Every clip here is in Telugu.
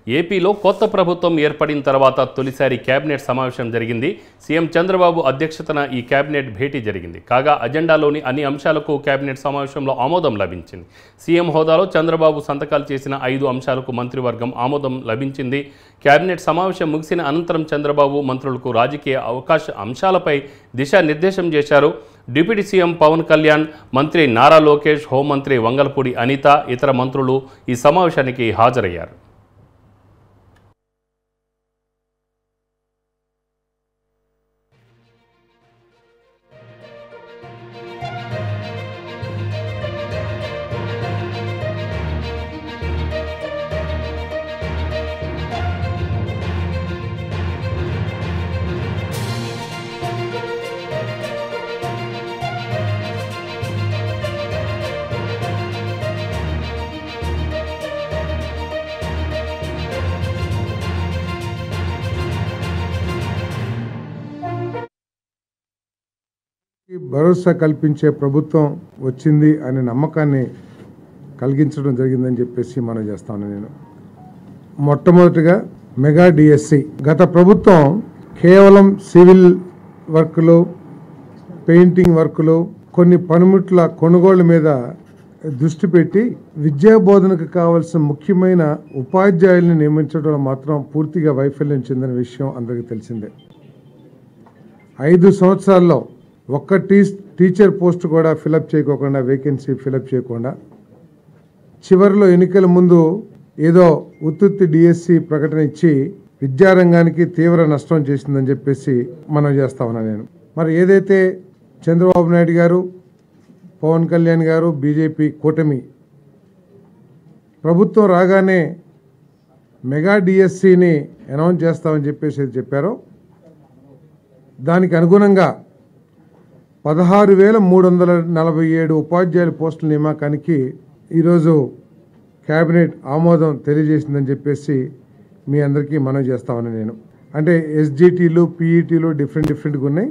ఏపీలో కొత్త ప్రభుత్వం ఏర్పడిన తర్వాత తొలిసారి కేబినెట్ సమావేశం జరిగింది. సీఎం చంద్రబాబు అధ్యక్షతన ఈ కేబినెట్ భేటీ జరిగింది. కాగా అజెండాలోని అన్ని అంశాలకు కేబినెట్ సమావేశంలో ఆమోదం లభించింది. సీఎం హోదాలో చంద్రబాబు సంతకాలు చేసిన 5 అంశాలకు మంత్రివర్గం ఆమోదం లభించింది. కేబినెట్ సమావేశం ముగిసిన అనంతరం చంద్రబాబు మంత్రులకు రాజకీయ అంశాలపై దిశానిర్దేశం చేశారు. డిప్యూటీ సీఎం పవన్ కళ్యాణ్, మంత్రి నారా లోకేష్, హోంమంత్రి వంగలపూడి అనిత, ఇతర మంత్రులు ఈ సమావేశానికి హాజరయ్యారు. భరోసా కల్పించే ప్రభుత్వం వచ్చింది అనే నమ్మకాన్ని కలిగించడం జరిగిందని చెప్పేసి మనం చేస్తాను. నేను మొట్టమొదటిగా మెగా డిఎస్సి గత ప్రభుత్వం కేవలం సివిల్ వర్క్లు, పెయింటింగ్ వర్క్లు, కొన్ని పనిముట్ల కొనుగోళ్ల మీద దృష్టి పెట్టి విద్యా బోధనకు కావాల్సిన ముఖ్యమైన ఉపాధ్యాయుల్ని నియమించడంలో మాత్రం పూర్తిగా వైఫల్యం చెందిన విషయం అందరికీ తెలిసిందే. 5 సంవత్సరాల్లో ఒక్క టీచర్ పోస్ట్ కూడా ఫిలప్ చేయకోకుండా, వేకెన్సీ ఫిలప్ చేయకుండా, చివరిలో ఎన్నికల ముందు ఏదో ఉత్తుత్తి డిఎస్సి ప్రకటన ఇచ్చి విద్యారంగానికి తీవ్ర నష్టం చేసిందని చెప్పేసి మనం చేస్తా ఉన్నా నేను. మరి ఏదైతే చంద్రబాబు నాయుడు గారు, పవన్ కళ్యాణ్ గారు, బీజేపీ కూటమి ప్రభుత్వం రాగానే మెగా డిఎస్సిని అనౌన్స్ చేస్తామని చెప్పేసి చెప్పారో దానికి అనుగుణంగా 16,347 ఉపాధ్యాయుల పోస్టుల నియామకానికి ఈరోజు కేబినెట్ ఆమోదం తెలియజేసిందని చెప్పేసి మీ అందరికీ మనవి చేస్తామని నేను. అంటే ఎస్జిటీలు, పీఈటీలు డిఫరెంట్గా ఉన్నాయి.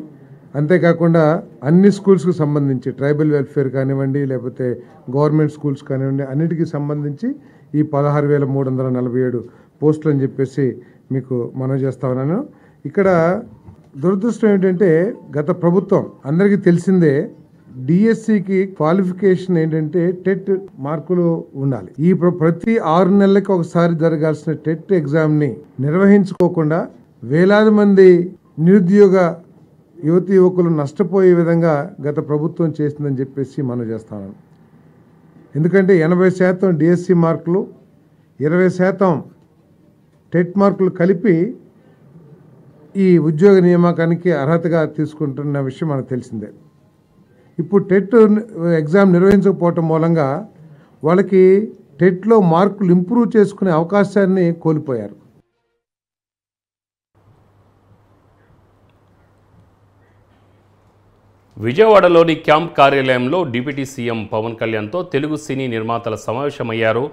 అంతేకాకుండా అన్ని స్కూల్స్కి సంబంధించి ట్రైబల్ వెల్ఫేర్ కానివ్వండి, లేకపోతే గవర్నమెంట్ స్కూల్స్ కానివ్వండి, అన్నిటికీ సంబంధించి ఈ 16,347 పోస్టులు అని చెప్పేసి మీకు మనవి చేస్తా ఉన్నాను. ఇక్కడ దురదృష్టం ఏంటంటే గత ప్రభుత్వం అందరికీ తెలిసిందే, డిఎస్సికి క్వాలిఫికేషన్ ఏంటంటే టెట్ మార్కులు ఉండాలి. ఈ ప్రతి 6 నెలలకు ఒకసారి జరగాల్సిన టెట్ ఎగ్జామ్ని నిర్వహించుకోకుండా వేలాది మంది నిరుద్యోగ యువతి యువకులు నష్టపోయే విధంగా గత ప్రభుత్వం చేసిందని చెప్పేసి మనం చేస్తాను. ఎందుకంటే 80% డిఎస్సి మార్కులు, 20% టెట్ మార్కులు కలిపి ఈ ఉద్యోగ నియామకానికి అర్హతగా తీసుకుంటున్న విషయం మనకు తెలిసిందే. ఇప్పుడు టెట్ ఎగ్జామ్ నిర్వహించకపోవటం మూలంగా వాళ్ళకి టెట్లో మార్కులు ఇంప్రూవ్ చేసుకునే అవకాశాన్ని కోల్పోయారు. విజయవాడలోని క్యాంప్ కార్యాలయంలో డిప్యూటీ సీఎం పవన్ కళ్యాణ్తో తెలుగు సినీ నిర్మాతల సమావేశమయ్యారు.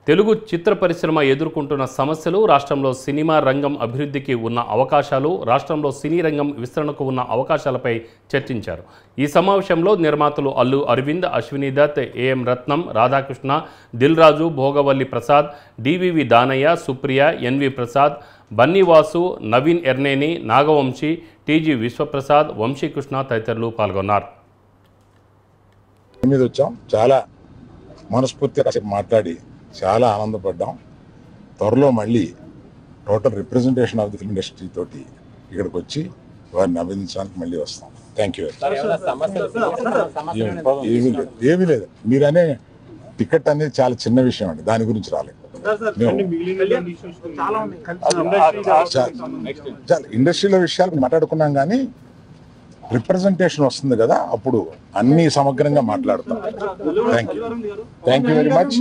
తెలుగు చిత్ర పరిశ్రమ ఎదుర్కొంటున్న సమస్యలు, రాష్ట్రంలో సినిమా రంగం అభివృద్ధికి ఉన్న అవకాశాలు, రాష్ట్రంలో సినీ రంగం విస్తరణకు ఉన్న అవకాశాలపై చర్చించారు. ఈ సమావేశంలో నిర్మాతలు Allu Aravind, Ashwini Dutt, AM Ratnam, Radhakrishna, Dil Raju, Bhogavalli Prasad, DVV Danayya, Supriya, NV Prasad, Bunny Vasu, Naveen Yerneni, Nagavamsi, TG Vishwaprasad, Vamsikrishna తదితరులు పాల్గొన్నారు. చాలా మనస్ఫూర్తిగా మాట్లాడి చాలా ఆనందపడ్డాం. త్వరలో మళ్ళీ total representation of the film industry తోటి ఇక్కడికి వచ్చి వారిని అభినందించడానికి మళ్ళీ వస్తాం. Thank you. ఏమీ లేదు, మీరనే టికెట్ అనేది చాలా చిన్న విషయం అండి, దాని గురించి రాలేదు. ఇండస్ట్రీలో విషయాలు మాట్లాడుకున్నాం కానీ రిప్రజెంటేషన్ వస్తుంది కదా, అప్పుడు అన్ని సమగ్రంగా మాట్లాడతాం. Thank you very much.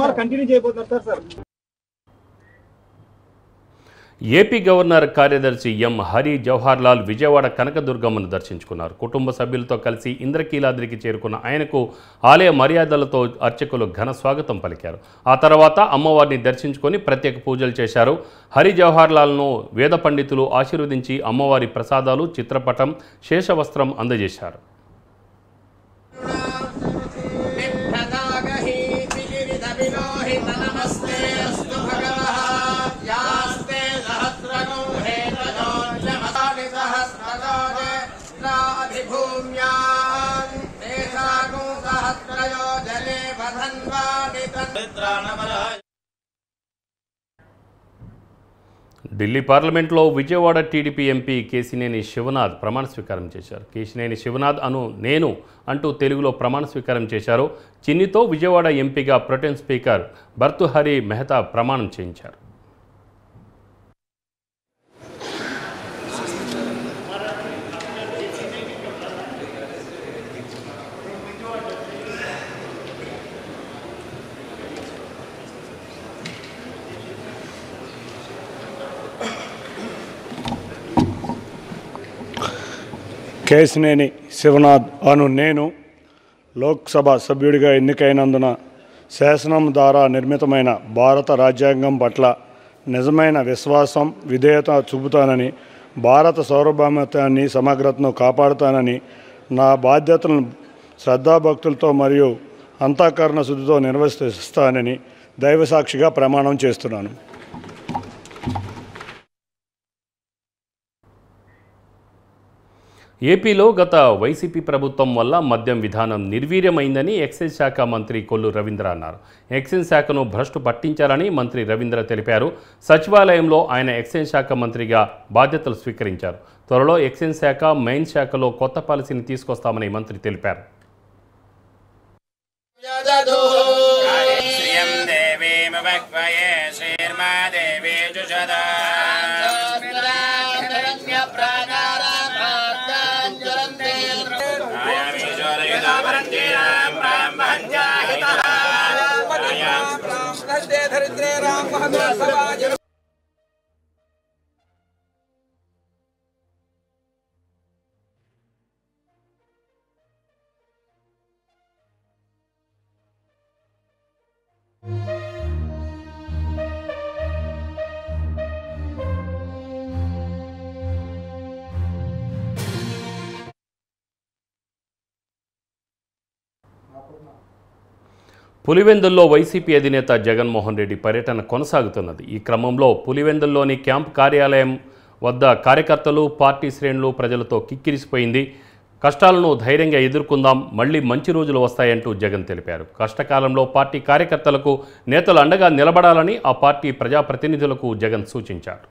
AP governor కార్యదర్శి ఎం హరి జవహర్ లాల్ విజయవాడ కనకదుర్గమ్మను దర్శించుకున్నారు. కుటుంబ సభ్యులతో కలిసి ఇంద్రకీలాద్రికి చేరుకున్న ఆయనకు ఆలయ మర్యాదలతో అర్చకులు ఘన స్వాగతం పలికారు. ఆ తర్వాత అమ్మవారిని దర్శించుకొని ప్రత్యేక పూజలు చేశారు. హరి జవహర్ లాల్ను వేద పండితులు ఆశీర్వదించి అమ్మవారి ప్రసాదాలు, చిత్రపటం, శేషవస్త్రం అందజేశారు. ఢిల్లీ పార్లమెంట్లో విజయవాడ టీడీపీ ఎంపీ కేశినేని శివనాథ్ ప్రమాణ స్వీకారం చేశారు. కేశినేని శివనాథ్ నేను అంటూ తెలుగులో ప్రమాణ స్వీకారం చేశారు. చిన్నితో విజయవాడ ఎంపీగా ప్రొటెం స్పీకర్ భర్తృహరి మెహతా ప్రమాణం చేయించారు. కేశినేని శివనాథ్ నేను లోక్సభ సభ్యుడిగా ఎన్నికైనందున శాసనం ద్వారా నిర్మితమైన భారత రాజ్యాంగం పట్ల నిజమైన విశ్వాసం, విధేయత చూపుతానని, భారత సార్వభౌమత్వాన్ని, సమగ్రతను కాపాడుతానని, నా బాధ్యతలను శ్రద్ధాభక్తులతో మరియు అంతఃకరణ శుద్ధితో నిర్వర్తిస్తానని దైవసాక్షిగా ప్రమాణం చేస్తున్నాను. ఏపీలో గత వైసీపీ ప్రభుత్వం వల్ల మద్యం విధానం నిర్వీర్యమైందని ఎక్సైజ్ శాఖ మంత్రి కొల్లు రవీంద్ర అన్నారు. ఎక్సైజ్ శాఖను భ్రష్టు పట్టించారని మంత్రి రవీంద్ర తెలిపారు. సచివాలయంలో ఆయన ఎక్సైజ్ శాఖ మంత్రిగా బాధ్యతలు స్వీకరించారు. త్వరలో ఎక్సైజ్ శాఖ, మెయిన్ శాఖలో కొత్త పాలసీని తీసుకొస్తామని మంత్రి తెలిపారు. పులివెందుల్లో వైసీపీ అధినేత జగన్మోహన్ రెడ్డి పర్యటన కొనసాగుతున్నది. ఈ క్రమంలో పులివెందుల్లోని క్యాంప్ కార్యాలయం వద్ద కార్యకర్తలు, పార్టీ శ్రేణులు ప్రజలతో కిక్కిరిసిపోయింది. కష్టాలను ధైర్యంగా ఎదుర్కొందాం, మళ్లీ మంచి రోజులు వస్తాయంటూ జగన్ తెలిపారు. కష్టకాలంలో పార్టీ కార్యకర్తలకు, నేతలు అండగా నిలబడాలని ఆ పార్టీ ప్రజాప్రతినిధులకు జగన్ సూచించారు.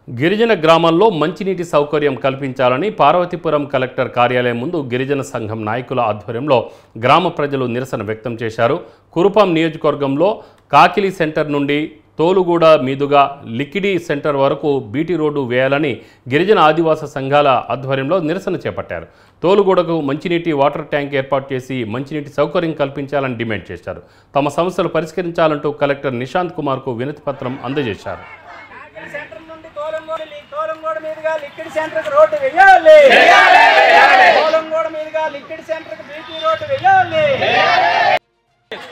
గిరిజన గ్రామాల్లో మంచినీటి సౌకర్యం కల్పించాలని పార్వతీపురం కలెక్టర్ కార్యాలయం ముందు గిరిజన సంఘం నాయకుల ఆధ్వర్యంలో గ్రామ ప్రజలు నిరసన వ్యక్తం చేశారు. కురుపాం నియోజకవర్గంలో కాకిలి సెంటర్ నుండి తోలుగూడ మీదుగా లిక్కిడి సెంటర్ వరకు బీటీ రోడ్డు వేయాలని గిరిజన ఆదివాస సంఘాల ఆధ్వర్యంలో నిరసన చేపట్టారు. తోలుగూడకు మంచినీటి వాటర్ ట్యాంక్ ఏర్పాటు చేసి మంచినీటి సౌకర్యం కల్పించాలని డిమాండ్ చేశారు. తమ సమస్యలు పరిష్కరించాలంటూ కలెక్టర్ నిశాంత్ కుమార్కు వినతి పత్రం అందజేశారు. లిక్విడ్ సెంటర్ రోడ్డు వేయాలి, కోలంగూడ మీదుగా లిక్విడ్ సెంటర్ బీటీ రోడ్డు వేయాలి.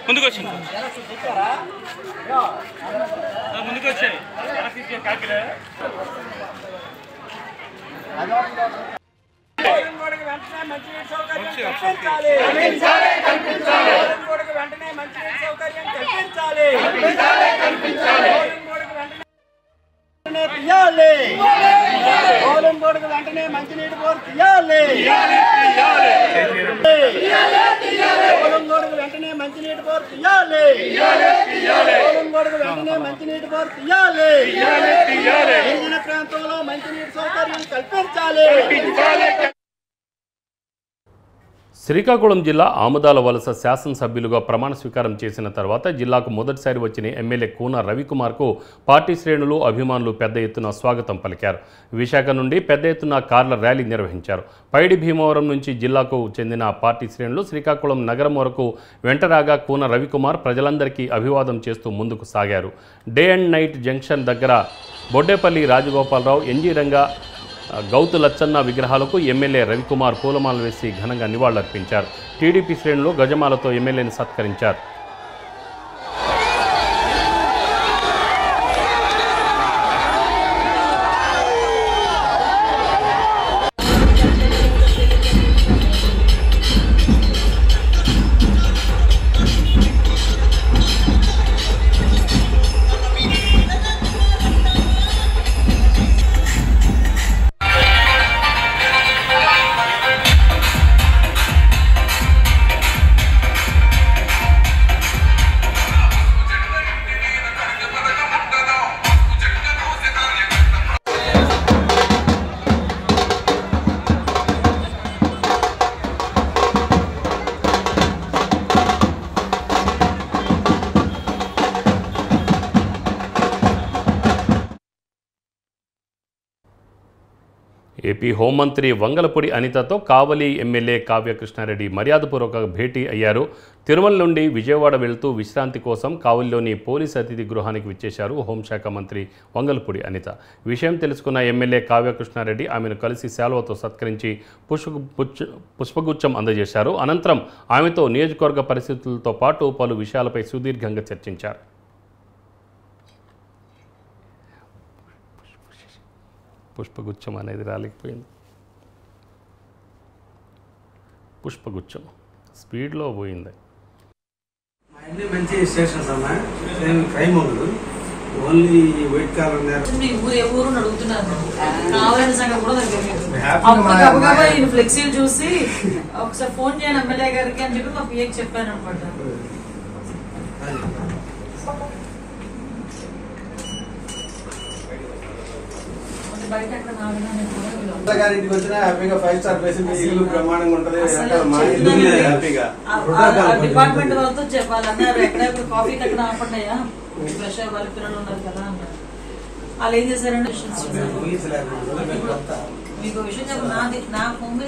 ముందుకు వచ్చాయి కోలంగూడకి వెంటనే మంచినీటి సౌకర్యం కల్పించాలి, కోలంగూడకి వెంటనే మంచినీటి సౌకర్యం కల్పించాలి, కోలంగూడకు వెంటనే మంచినీటి బోర్ తీయాలి, కోలంగూడకు వెంటనే మంచినీటి బోర్ తీయాలి, కోలంగూడకు వెంటనే మంచినీటి బోర్ తీయాలి, గిరిజన ప్రాంతంలో మంచినీటి సౌకర్యం కల్పించాలి. శ్రీకాకుళం జిల్లా ఆముదాల వలస శాసనసభ్యులుగా ప్రమాణ స్వీకారం చేసిన తర్వాత జిల్లాకు మొదటిసారి వచ్చిన ఎమ్మెల్యే కూన రవికుమార్కు పార్టీ శ్రేణులు అభిమానులు పెద్ద ఎత్తున స్వాగతం పలికారు. విశాఖ నుండి పెద్ద ఎత్తున కార్ల ర్యాలీ నిర్వహించారు. పైడి భీమవరం నుంచి జిల్లాకు చెందిన పార్టీ శ్రేణులు శ్రీకాకుళం నగరం వరకు వెంటరాగా కూన రవికుమార్ ప్రజలందరికీ అభివాదం చేస్తూ ముందుకు సాగారు. డే అండ్ నైట్ జంక్షన్ దగ్గర బొడ్డేపల్లి రాజగోపాలరావు, ఎన్జీ రంగా, గౌతు లచ్చన్న విగ్రహాలకు ఎమ్మెల్యే రవికుమార్ పూలమాలలు వేసి ఘనంగా నివాళులర్పించారు. టీడీపీ శ్రేణులు గజమాలతో ఎమ్మెల్యేని సత్కరించారు. ఏపీ హోంమంత్రి వంగలపూడి అనితతో కావలి ఎమ్మెల్యే కావ్య కృష్ణారెడ్డి మర్యాదపూర్వక భేటీ అయ్యారు. తిరుమల నుండి విజయవాడ వెళ్తూ విశ్రాంతి కోసం కావలిలోని పోలీస్ అతిథి గృహానికి విచ్చేశారు హోంశాఖ మంత్రి వంగలపూడి అనిత. విషయం తెలుసుకున్న ఎమ్మెల్యే కావ్య కృష్ణారెడ్డి ఆమెను కలిసి శాలువతో సత్కరించి పుష్పగుచ్చం అందజేశారు. అనంతరం ఆమెతో నియోజకవర్గ పరిస్థితులతో పాటు పలు విషయాలపై సుదీర్ఘంగా చర్చించారు. పుష్పగుచ్చం అనేది రాలేకపోయింది. పుష్పగుచ్చం స్పీడ్లో పోయింది. అన్ని మంచి స్టేషన్స్ అమ్మా, క్రైమ్ ఉండదు, ఓన్లీ వైట్ కాలర్ ఊరు అడుగుతున్నాను. కావాలని సంగతి కూడా దగ్గర ఫ్లెక్సీలు చూసి ఒకసారి ఫోన్ చేయను ఎమ్మెల్యే గారికి అని చెప్పి మా పిఏకి చెప్పాను అనమాట. గారింటికి వచ్చినా హ్యాపీగా 5 స్టార్ ప్లేస్, మీ ఇల్లు బ్రహ్మాండంగా ఉంటది, హ్యాపీగా డిపార్ట్మెంట్ వాళ్ళతో చెప్పాలన్నారు. ఎక్కడ కాఫీ ఎక్కడ ఆపండియా, ఫ్రెష్ వాళ్ళ పిల్లలు ఉన్నారు కదా అన్నారు. వాళ్ళు ఏం చేశారంటే మీకు విషయం చెప్పు, నాది నా ముంబై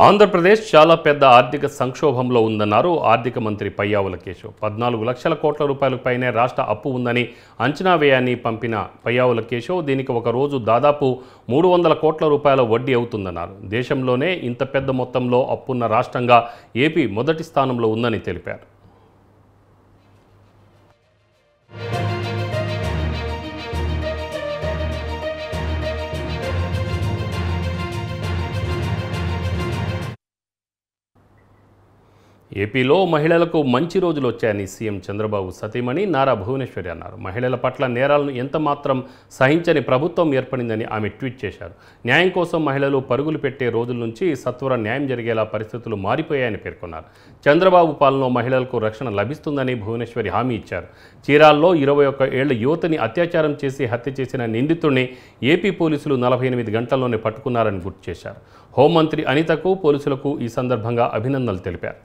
ఆంధ్రప్రదేశ్ చాలా పెద్ద ఆర్థిక సంక్షోభంలో ఉందన్నారు ఆర్థిక మంత్రి పయ్యావుల కేశవ్. 14 లక్షల కోట్ల రూపాయలకు పైనే రాష్ట్ర అప్పు ఉందని అంచనా వేయాన్ని పంపిన పయ్యావుల కేశవ్ దీనికి ఒక రోజు దాదాపు 300 కోట్ల రూపాయల వడ్డీ అవుతుందన్నారు. దేశంలోనే ఇంత పెద్ద మొత్తంలో అప్పున్న రాష్ట్రంగా ఏపీ మొదటి స్థానంలో ఉందని తెలిపారు. ఏపీలో మహిళలకు మంచి రోజులు వచ్చాయని సీఎం చంద్రబాబు సతీమణి నారా భువనేశ్వరి అన్నారు. మహిళల పట్ల నేరాలను ఎంతమాత్రం సహించని ప్రభుత్వం ఏర్పడిందని ఆమె ట్వీట్ చేశారు. న్యాయం కోసం మహిళలు పరుగులు పెట్టే రోజుల నుంచి సత్వర న్యాయం జరిగేలా పరిస్థితులు మారిపోయాయని పేర్కొన్నారు. చంద్రబాబు పాలనలో మహిళలకు రక్షణ లభిస్తుందని భువనేశ్వరి హామీ ఇచ్చారు. చీరాల్లో 21 ఏళ్ల యువతిని అత్యాచారం చేసి హత్య చేసిన నిందితుడిని ఏపీ పోలీసులు 48 గంటల్లోనే పట్టుకున్నారని గుర్తు చేశారు. హోంమంత్రి అనితకు పోలీసులకు ఈ సందర్భంగా అభినందనలు తెలిపారు.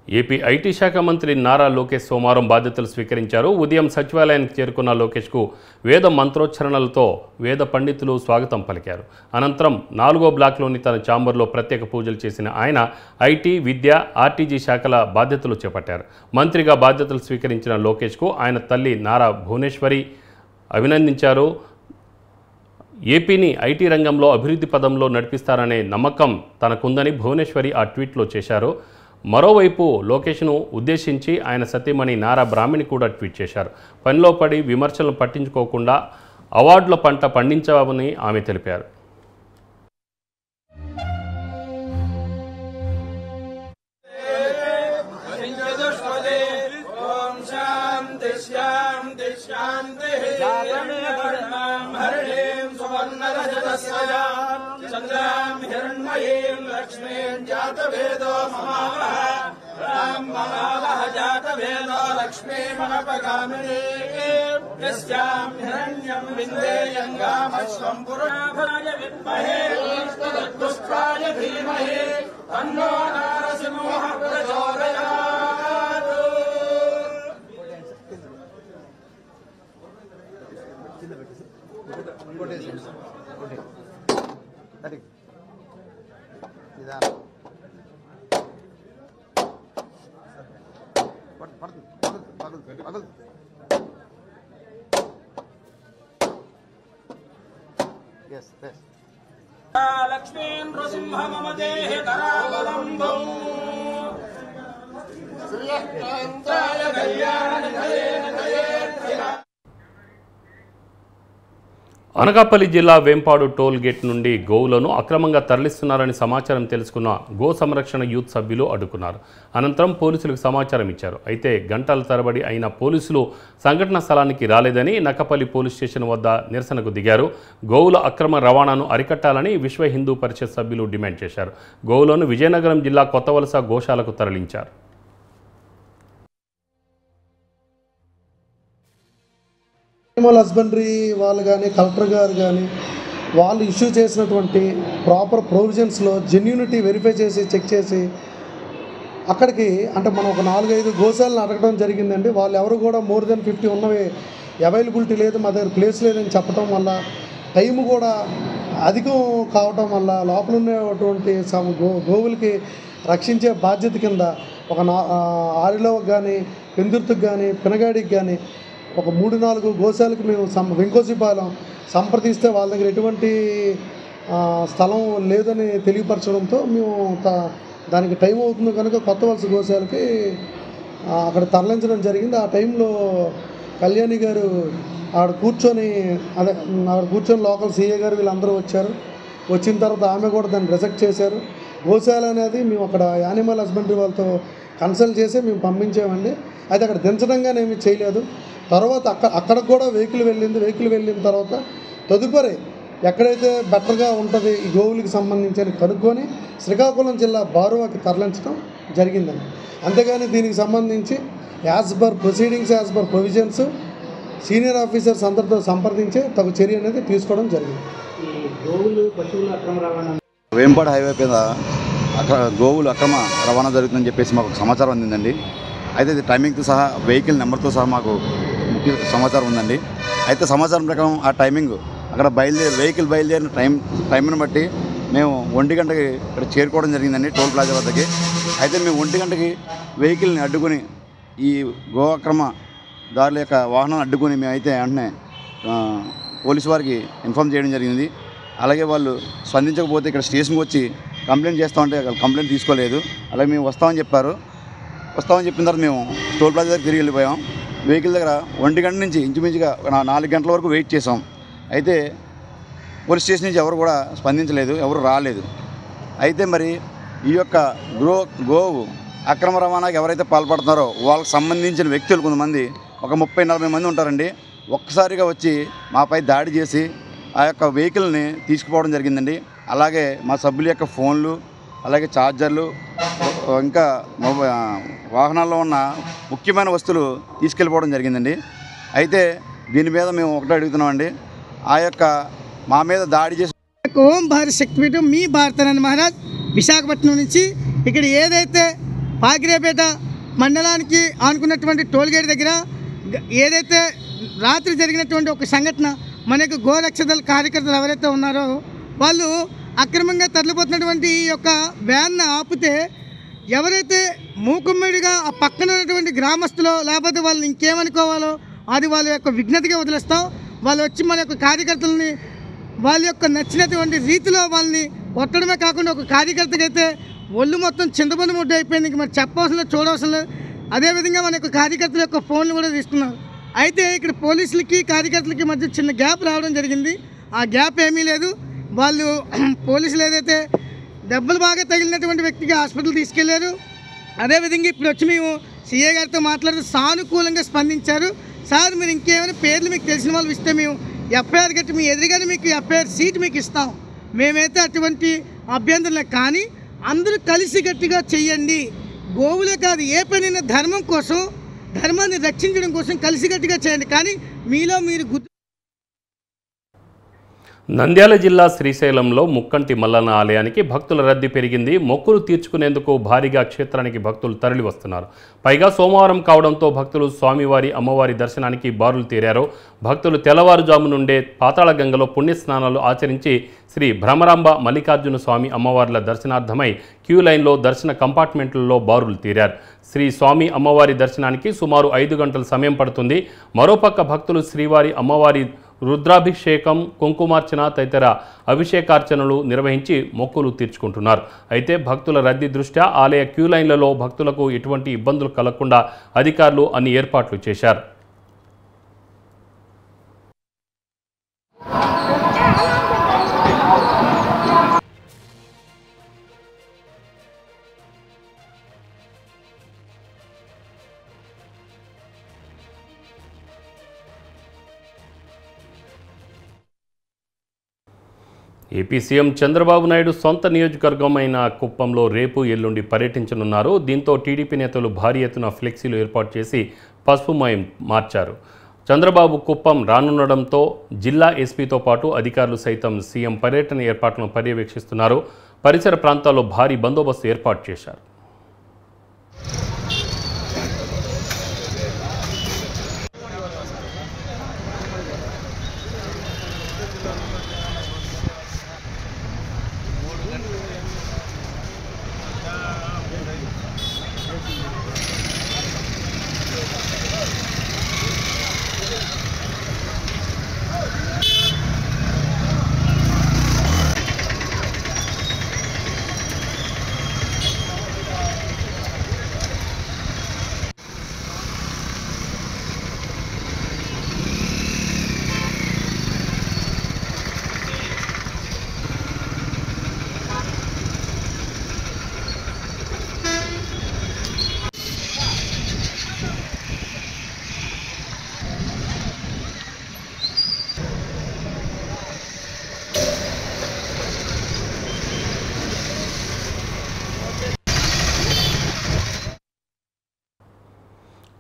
ఏపీ ఐటీ శాఖ మంత్రి నారా లోకేష్ సోమవారం బాధ్యతలు స్వీకరించారు. ఉదయం సచివాలయానికి చేరుకున్న లోకేష్కు వేద మంత్రోచ్చరణలతో వేద పండితులు స్వాగతం పలికారు. అనంతరం 4వ బ్లాక్లోని తన ఛాంబర్లో ప్రత్యేక పూజలు చేసిన ఆయన ఐటీ, విద్య, ఆర్టీజీ శాఖల బాధ్యతలు చేపట్టారు. మంత్రిగా బాధ్యతలు స్వీకరించిన లోకేష్కు ఆయన తల్లి నారా భువనేశ్వరి అభినందించారు. ఏపీని ఐటీ రంగంలో అభివృద్ధి పదంలో నడిపిస్తారనే నమ్మకం తనకుందని భువనేశ్వరి ఆ ట్వీట్లో చేశారు. మరోవైపు లోకేష్ను ఉద్దేశించి ఆయన సతీమణి నారా బ్రాహ్మణి కూడా ట్వీట్ చేశారు. పనిలో పడి విమర్శలను పట్టించుకోకుండా అవార్డుల పంట పండించామని ఆమె తెలిపారు. लक्ष्मीं जातवेदो ममावः ममावः जातवेदो लक्ष्मीमनपगामिनी यस्यां हिरण्यं विन्देयङ्गामश्वं पुरुषाय विद्महे पुष्पाय धीमहि तन्नो नारसिंहः प्रचोदयात्। लक्ष्मी नृसिंह मम देहि करावलम्बौ श्रियकान्ताय कल्याणनिधये అనకాపల్లి జిల్లా వేంపాడు టోల్ గేట్ నుండి గోవులను అక్రమంగా తరలిస్తున్నారని సమాచారం తెలుసుకున్న గో సంరక్షణ యూత్ సభ్యులు అడ్డుకున్నారు. అనంతరం పోలీసులకు సమాచారం ఇచ్చారు. అయితే గంటల తరబడి అయిన పోలీసులు సంఘటన స్థలానికి రాలేదని నక్కపల్లి పోలీస్ స్టేషన్ వద్ద నిరసనకు దిగారు. గోవుల అక్రమ రవాణాను అరికట్టాలని విశ్వ హిందూ పరిషత్ సభ్యులు డిమాండ్ చేశారు. గోవులను విజయనగరం జిల్లా కొత్తవలస గోశాలకు తరలించారు. యానిమల్ హస్బెండరీ వాళ్ళు కానీ కలెక్టర్ గారు కానీ వాళ్ళు ఇష్యూ చేసినటువంటి ప్రాపర్ ప్రొవిజన్స్లో జెన్యూనిటీ వెరిఫై చేసి చెక్ చేసి అక్కడికి అంటే మనం ఒక 4-5 గోశాలను అడగడం జరిగిందండి. వాళ్ళు ఎవరు కూడా మోర్ దెన్ 50 ఉన్నవి అవైలబిలిటీ లేదు, మా దగ్గర ప్లేస్ లేదని చెప్పడం వల్ల టైం కూడా అధికం కావటం వల్ల లోపల ఉన్నటువంటి గోవులకి రక్షించే బాధ్యత కింద ఒక ఆరిలోకి కానీ పెందుర్తికి కానీ పినగాడికి కానీ ఒక 3-4 గోశాలకు మేము వెంకోసిపాలెం సంప్రదిస్తే వాళ్ళ దగ్గర ఎటువంటి స్థలం లేదని తెలియపరచడంతో మేము దానికి టైం అవుతుంది కనుక కొత్తవలస గోశాలకి అక్కడ తరలించడం జరిగింది. ఆ టైంలో కళ్యాణి గారు ఆడ కూర్చొని లోకల్ సీఏ గారు వీళ్ళందరూ వచ్చారు. వచ్చిన తర్వాత ఆమె కూడా దాన్ని రిజెక్ట్ చేశారు. గోశాల అనేది మేము అక్కడ యానిమల్ హస్బెండరీ వాళ్ళతో కన్సల్ట్ చేసి మేము పంపించామండి. అయితే అక్కడ దించడంగానే ఏమీ చేయలేదు. తర్వాత అక్కడికి కూడా వెహికల్ వెళ్ళిన తర్వాత తదుపరి ఎక్కడైతే బెటర్గా ఉంటుంది ఈ గోవులకి సంబంధించి అని కనుక్కొని శ్రీకాకుళం జిల్లా బారువాకి తరలించడం జరిగిందండి. అంతేగాని దీనికి సంబంధించి as per provisions senior officers అందరితో సంప్రదించి తగు చర్య అనేది తీసుకోవడం జరిగింది. వేంపాడు హైవే మీద గోవులు అక్రమ రవాణా జరుగుతుందని చెప్పేసి మాకు సమాచారం అందిందండి. అయితే ఇది టైమింగ్తో సహా వెహికల్ నెంబర్తో సహా మాకు ముఖ్య సమాచారం ఉందండి. అయితే సమాచారం ప్రకారం ఆ టైమింగ్ అక్కడ వెహికల్ బయలుదేరిన టైంని బట్టి మేము 1 గంటకి ఇక్కడ చేరుకోవడం జరిగిందండి టోల్ ప్లాజా వద్దకి. అయితే మేము 1 గంటకి వెహికల్ని అడ్డుకొని ఈ గో అక్రమ దారుల యొక్క వాహనాన్ని అడ్డుకొని మేమైతే వెంటనే పోలీసు వారికి ఇన్ఫామ్ చేయడం జరిగింది. అలాగే వాళ్ళు స్పందించకపోతే ఇక్కడ స్టేషన్కి వచ్చి కంప్లైంట్ చేస్తామంటే కంప్లైంట్ తీసుకోలేదు. అలాగే మేము వస్తామని చెప్పిన తర్వాత మేము టోల్ ప్లాజా దగ్గర తిరిగి వెళ్ళిపోయాం. వెహికల్ దగ్గర 1 గంట నుంచి ఇంచుమించుగా 4 గంటల వరకు వెయిట్ చేసాం. అయితే పోలీస్ స్టేషన్ నుంచి ఎవరు కూడా స్పందించలేదు, ఎవరు రాలేదు. అయితే మరి ఈ యొక్క గోవు అక్రమ రవాణాకి ఎవరైతే పాల్పడుతున్నారో వాళ్ళకి సంబంధించిన వ్యక్తులు కొంతమంది ఒక 30-40 మంది ఉంటారండి. ఒక్కసారిగా వచ్చి మాపై దాడి చేసి ఆ యొక్క వెహికల్ని తీసుకుపోవడం జరిగిందండి. అలాగే మా సభ్యుల యొక్క ఫోన్లు, అలాగే ఛార్జర్లు, ఇంకా వాహనాల్లో ఉన్న ముఖ్యమైన వస్తువులు తీసుకెళ్ళిపోవడం జరిగిందండి. అయితే దీని మీద మేము ఒకటే అడుగుతున్నామండి, ఆ యొక్క మా మీద దాడి చేసి ఓం భారత్ శక్తిపీఠం మీ భారతనారాయణ మహారాజ్ విశాఖపట్నం నుంచి ఇక్కడ ఏదైతే పాకిరేపేట మండలానికి ఆనుకున్నటువంటి టోల్గేట్ దగ్గర ఏదైతే రాత్రి జరిగినటువంటి ఒక సంఘటన మన యొక్క గోరక్షదళ కార్యకర్తలు ఎవరైతే ఉన్నారో వాళ్ళు అక్రమంగా తరలిపోతున్నటువంటి ఈ యొక్క వ్యాన్ను ఆపితే ఎవరైతే మూకుమ్మడిగా ఆ పక్కన ఉన్నటువంటి గ్రామస్తులో లేకపోతే వాళ్ళు ఇంకేమనుకోవాలో అది వాళ్ళ యొక్క విజ్ఞతగా వదిలేస్తాం. వాళ్ళు వచ్చి మన యొక్క కార్యకర్తలని వాళ్ళ యొక్క నచ్చినటువంటి రీతిలో వాళ్ళని కొట్టడమే కాకుండా ఒక కార్యకర్తకి అయితే ఒళ్ళు మొత్తం చింతపండు ముద్ద అయిపోయింది. ఇంక మరి చెప్పవలసిన లేదు, చూడవలసిన లేదు. అదేవిధంగా మన యొక్క కార్యకర్తల యొక్క ఫోన్లు కూడా తీసుకున్నారు. అయితే ఇక్కడ పోలీసులకి కార్యకర్తలకి మధ్య చిన్న గ్యాప్ రావడం జరిగింది. ఆ గ్యాప్ ఏమీ లేదు. వాళ్ళు పోలీసులు ఏదైతే దెబ్బలు బాగా తగిలినటువంటి వ్యక్తికి హాస్పిటల్ తీసుకెళ్లారు. అదేవిధంగా ఇప్పుడు వచ్చి మేము సీఏ గారితో మాట్లాడుతూ సానుకూలంగా స్పందించారు. సార్ మీరు ఇంకేమైనా పేర్లు మీకు తెలిసిన వాళ్ళు ఇస్తే మేము ఎఫ్ఐఆర్ కట్టి మీ ఎదురుగానే మీకు ఎఫ్ఐఆర్ సీట్ మీకు ఇస్తాం, మేమైతే అటువంటి అభ్యంతరం లేదు. కానీ అందరూ కలిసికట్టుగా చెయ్యండి. గోవులే కాదు, ఏ పనైనా ధర్మం కోసం, ధర్మాన్ని రక్షించడం కోసం కలిసికట్టుగా చేయండి. కానీ మీలో మీరు నంద్యాల జిల్లా శ్రీశైలంలో ముక్కంటి మల్లన్న ఆలయానికి భక్తుల రద్దీ పెరిగింది. మొక్కులు తీర్చుకునేందుకు భారీగా క్షేత్రానికి భక్తులు తరలి వస్తున్నారు. పైగా సోమవారం కావడంతో భక్తులు స్వామివారి అమ్మవారి దర్శనానికి బారులు తీరారు. భక్తులు తెల్లవారుజాము నుండే పాతాళగంగలో పుణ్యస్నానాలు ఆచరించి శ్రీ భ్రమరాంబ మల్లికార్జున స్వామి అమ్మవార్ల దర్శనార్థమై క్యూ లైన్లో దర్శన కంపార్ట్మెంట్లలో బారులు తీరారు. శ్రీ స్వామి అమ్మవారి దర్శనానికి సుమారు 5 గంటల సమయం పడుతుంది. మరోపక్క భక్తులు శ్రీవారి అమ్మవారి రుద్రాభిషేకం, కుంకుమార్చన తదితర అభిషేకార్చనలు నిర్వహించి మొక్కులు తీర్చుకుంటున్నారు. అయితే భక్తుల రద్దీ దృష్ట్యా ఆలయ క్యూ లైన్లలో భక్తులకు ఎటువంటి ఇబ్బందులు కలగకుండా అధికారులు అన్ని ఏర్పాట్లు చేశారు. ఏపీ సీఎం చంద్రబాబు నాయుడు సొంత నియోజకవర్గమైన కుప్పంలో రేపు ఎల్లుండి పర్యటించనున్నారు. దీంతో టీడీపీ నేతలు భారీ ఎత్తున ఫ్లెక్సీలు ఏర్పాటు చేసి పసుపుమయం మార్చారు. చంద్రబాబు కుప్పం రానుండడంతో జిల్లా ఎస్పీతో పాటు అధికారులు సైతం సీఎం పర్యటన ఏర్పాట్లను పర్యవేక్షిస్తున్నారు. పరిసర ప్రాంతాల్లో భారీ బందోబస్తు ఏర్పాటు చేశారు.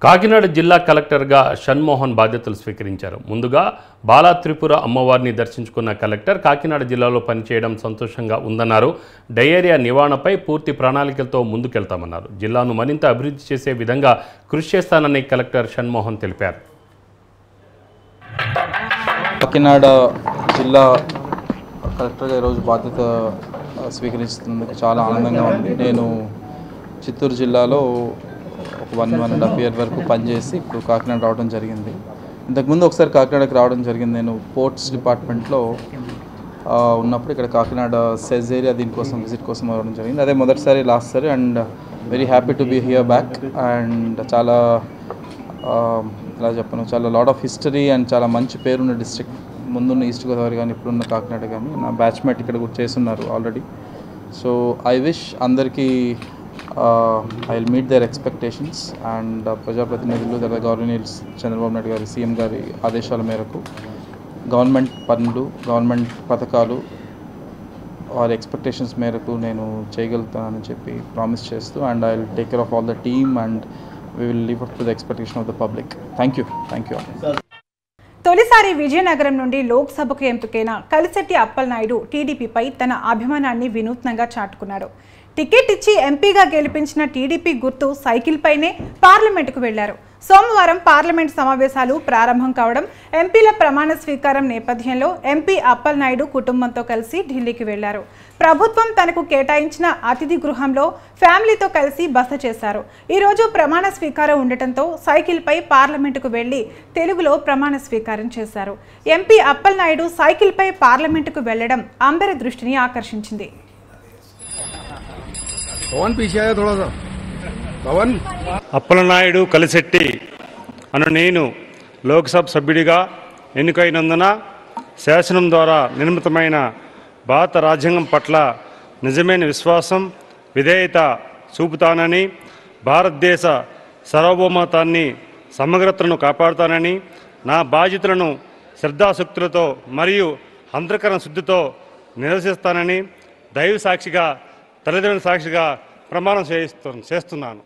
కాకినాడ జిల్లా కలెక్టర్గా షణ్మోహన్ బాధ్యతలు స్వీకరించారు. ముందుగా బాలా త్రిపుర అమ్మవారిని దర్శించుకున్న కలెక్టర్ కాకినాడ జిల్లాలో పనిచేయడం సంతోషంగా ఉందన్నారు. డయేరియా నివారణపై పూర్తి ప్రణాళికలతో ముందుకెళ్తామన్నారు. జిల్లాను మరింత అభివృద్ధి చేసే విధంగా కృషి చేస్తానని కలెక్టర్ షణ్మోహన్ తెలిపారు. కాకినాడ జిల్లా కలెక్టర్గా ఈరోజు బాధ్యత స్వీకరిస్తున్నందుకు చాలా ఆనందంగా ఉంది. నేను చిత్తూరు జిల్లాలో ఒక 1.5 year వరకు పనిచేసి ఇప్పుడు కాకినాడ రావడం జరిగింది. ఇంతకుముందు ఒకసారి కాకినాడకి రావడం జరిగింది. నేను పోర్ట్స్ డిపార్ట్మెంట్లో ఉన్నప్పుడు ఇక్కడ కాకినాడ సెజ్ ఏరియా దీనికోసం విజిట్ కోసం రావడం జరిగింది. అదే మొదటిసారి లాస్ట్ సారి and very happy to be here back. And చాలా ఎలా చెప్పను, చాలా లాట్ ఆఫ్ హిస్టరీ అండ్ చాలా మంచి పేరున్న డిస్ట్రిక్ట్. ముందున్న ఈస్ట్ గోదావరి కానీ ఇప్పుడున్న కాకినాడ కానీ నా బ్యాచ్మేట్ ఇక్కడ కూడా చేస్తున్నారు ఆల్రెడీ. సో ఐ విష్ అందరికీ I will meet there expectations. And ప్రజాప్రతినిధులు తర్వాత గవర్నర్ చంద్రబాబు నాయుడు గారి సీఎం గారి ఆదేశాల మేరకు గవర్నమెంట్ పనులు, గవర్నమెంట్ పథకాలు వారి ఎక్స్పెక్టేషన్స్ మేరకు నేను చేయగలుగుతానని చెప్పి ప్రామిస్ చేస్తూ and I will take care of all the team and we will live up to the expectation of the public. Thank you all. తొలిసారి విజయనగరం నుండి లోక్సభకు ఎంపికైన కలిశెట్టి అప్పలనాయుడు టీడీపీపై తన అభిమానాన్ని వినూత్నంగా చాటుకున్నారు. టికెట్ ఇచ్చి ఎంపీగా గెలిపించిన టీడీపీ గుర్తు సైకిల్ పైనే పార్లమెంటుకు వెళ్లారు. సోమవారం పార్లమెంట్ సమావేశాలు ప్రారంభం కావడం, ఎంపీల ప్రమాణ స్వీకారం నేపథ్యంలో ఎంపీ అప్పలనాయుడు కుటుంబంతో కలిసి ఢిల్లీకి వెళ్లారు. ప్రభుత్వం తనకు కేటాయించిన అతిథి గృహంలో ఫ్యామిలీతో కలిసి బస చేశారు. ఈరోజు ప్రమాణ స్వీకారం ఉండటంతో సైకిల్పై పార్లమెంటుకు వెళ్లి తెలుగులో ప్రమాణ స్వీకారం చేశారు. ఎంపీ అప్పలనాయుడు సైకిల్పై పార్లమెంటుకు వెళ్లడం అందరి దృష్టిని ఆకర్షించింది. అప్పలనాయుడు కలిశెట్టి అను నేను లోక్సభ సభ్యుడిగా ఎన్నికైనందున శాసనం ద్వారా నిర్మితమైన భారత రాజ్యాంగం పట్ల నిజమైన విశ్వాసం, విధేయత చూపుతానని, భారతదేశ సార్వభౌమత్వాన్ని, సమగ్రతను కాపాడుతానని, నా బాధ్యతలను శ్రద్ధాశక్తులతో మరియు అంతఃకరణ శుద్ధితో నిర్వహిస్తానని దైవ సాక్షిగా తల్లిదండ్రుల సాక్షిగా ప్రమాణం చేస్తున్నాను.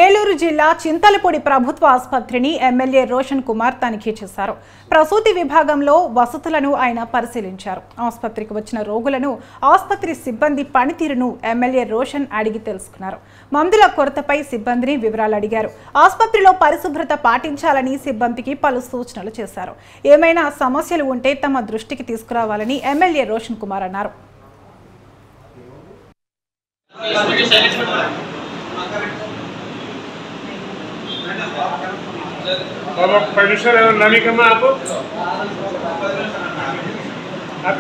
ఏలూరు జిల్లా చింతలపూడి ప్రభుత్వ ఆసుపత్రిని ఎమ్మెల్యే రోషన్ కుమార్ తనిఖీ చేశారు. ప్రసూతి విభాగంలో వసతులను ఆయన పరిశీలించారు. ఆసుపత్రికి వచ్చిన రోగులను, ఆసుపత్రి సిబ్బంది పనితీరును ఎమ్మెల్యే రోషన్ అడిగి తెలుసుకున్నారు. మందుల కొరతపై సిబ్బందిని వివరాలు అడిగారు. ఆసుపత్రిలో పరిశుభ్రత పాటించాలని సిబ్బందికి పలు సూచనలు చేశారు. ఏమైనా సమస్యలు ఉంటే తమ దృష్టికి తీసుకురావాలని ఎమ్మెల్యే రోషన్ కుమార్ అన్నారు. नमी कमा आप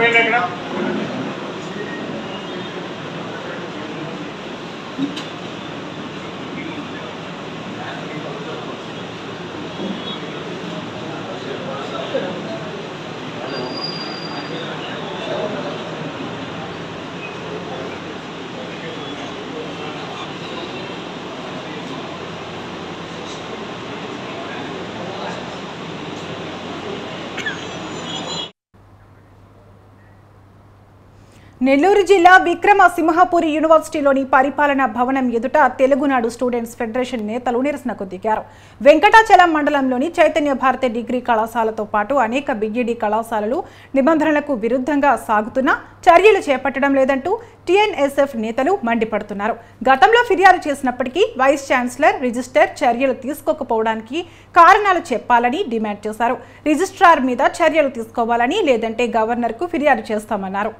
నెల్లూరు జిల్లా విక్రమసింహపురి యూనివర్సిటీలోని పరిపాలనా భవనం ఎదుట తెలుగునాడు స్టూడెంట్స్ ఫెడరేషన్ నేతలు నిరసనకు దిగారు. వెంకటాచలం మండలంలోని చైతన్య భారతి డిగ్రీ కళాశాలతో పాటు అనేక బిఈడి కళాశాలలు నిబంధనలకు విరుద్ధంగా సాగుతున్నా చర్యలు చేపట్టడం లేదంటూ టీఎన్ఎస్ఎఫ్ నేతలు మండిపడుతున్నారు. గతంలో ఫిర్యాదు చేసినప్పటికీ వైస్ ఛాన్సలర్, రిజిస్టర్ చర్యలు తీసుకోకపోవడానికి కారణాలు చెప్పాలని డిమాండ్ చేశారు. రిజిస్ట్రార్ మీద చర్యలు తీసుకోవాలని, లేదంటే గవర్నర్కు ఫిర్యాదు చేస్తామన్నారు.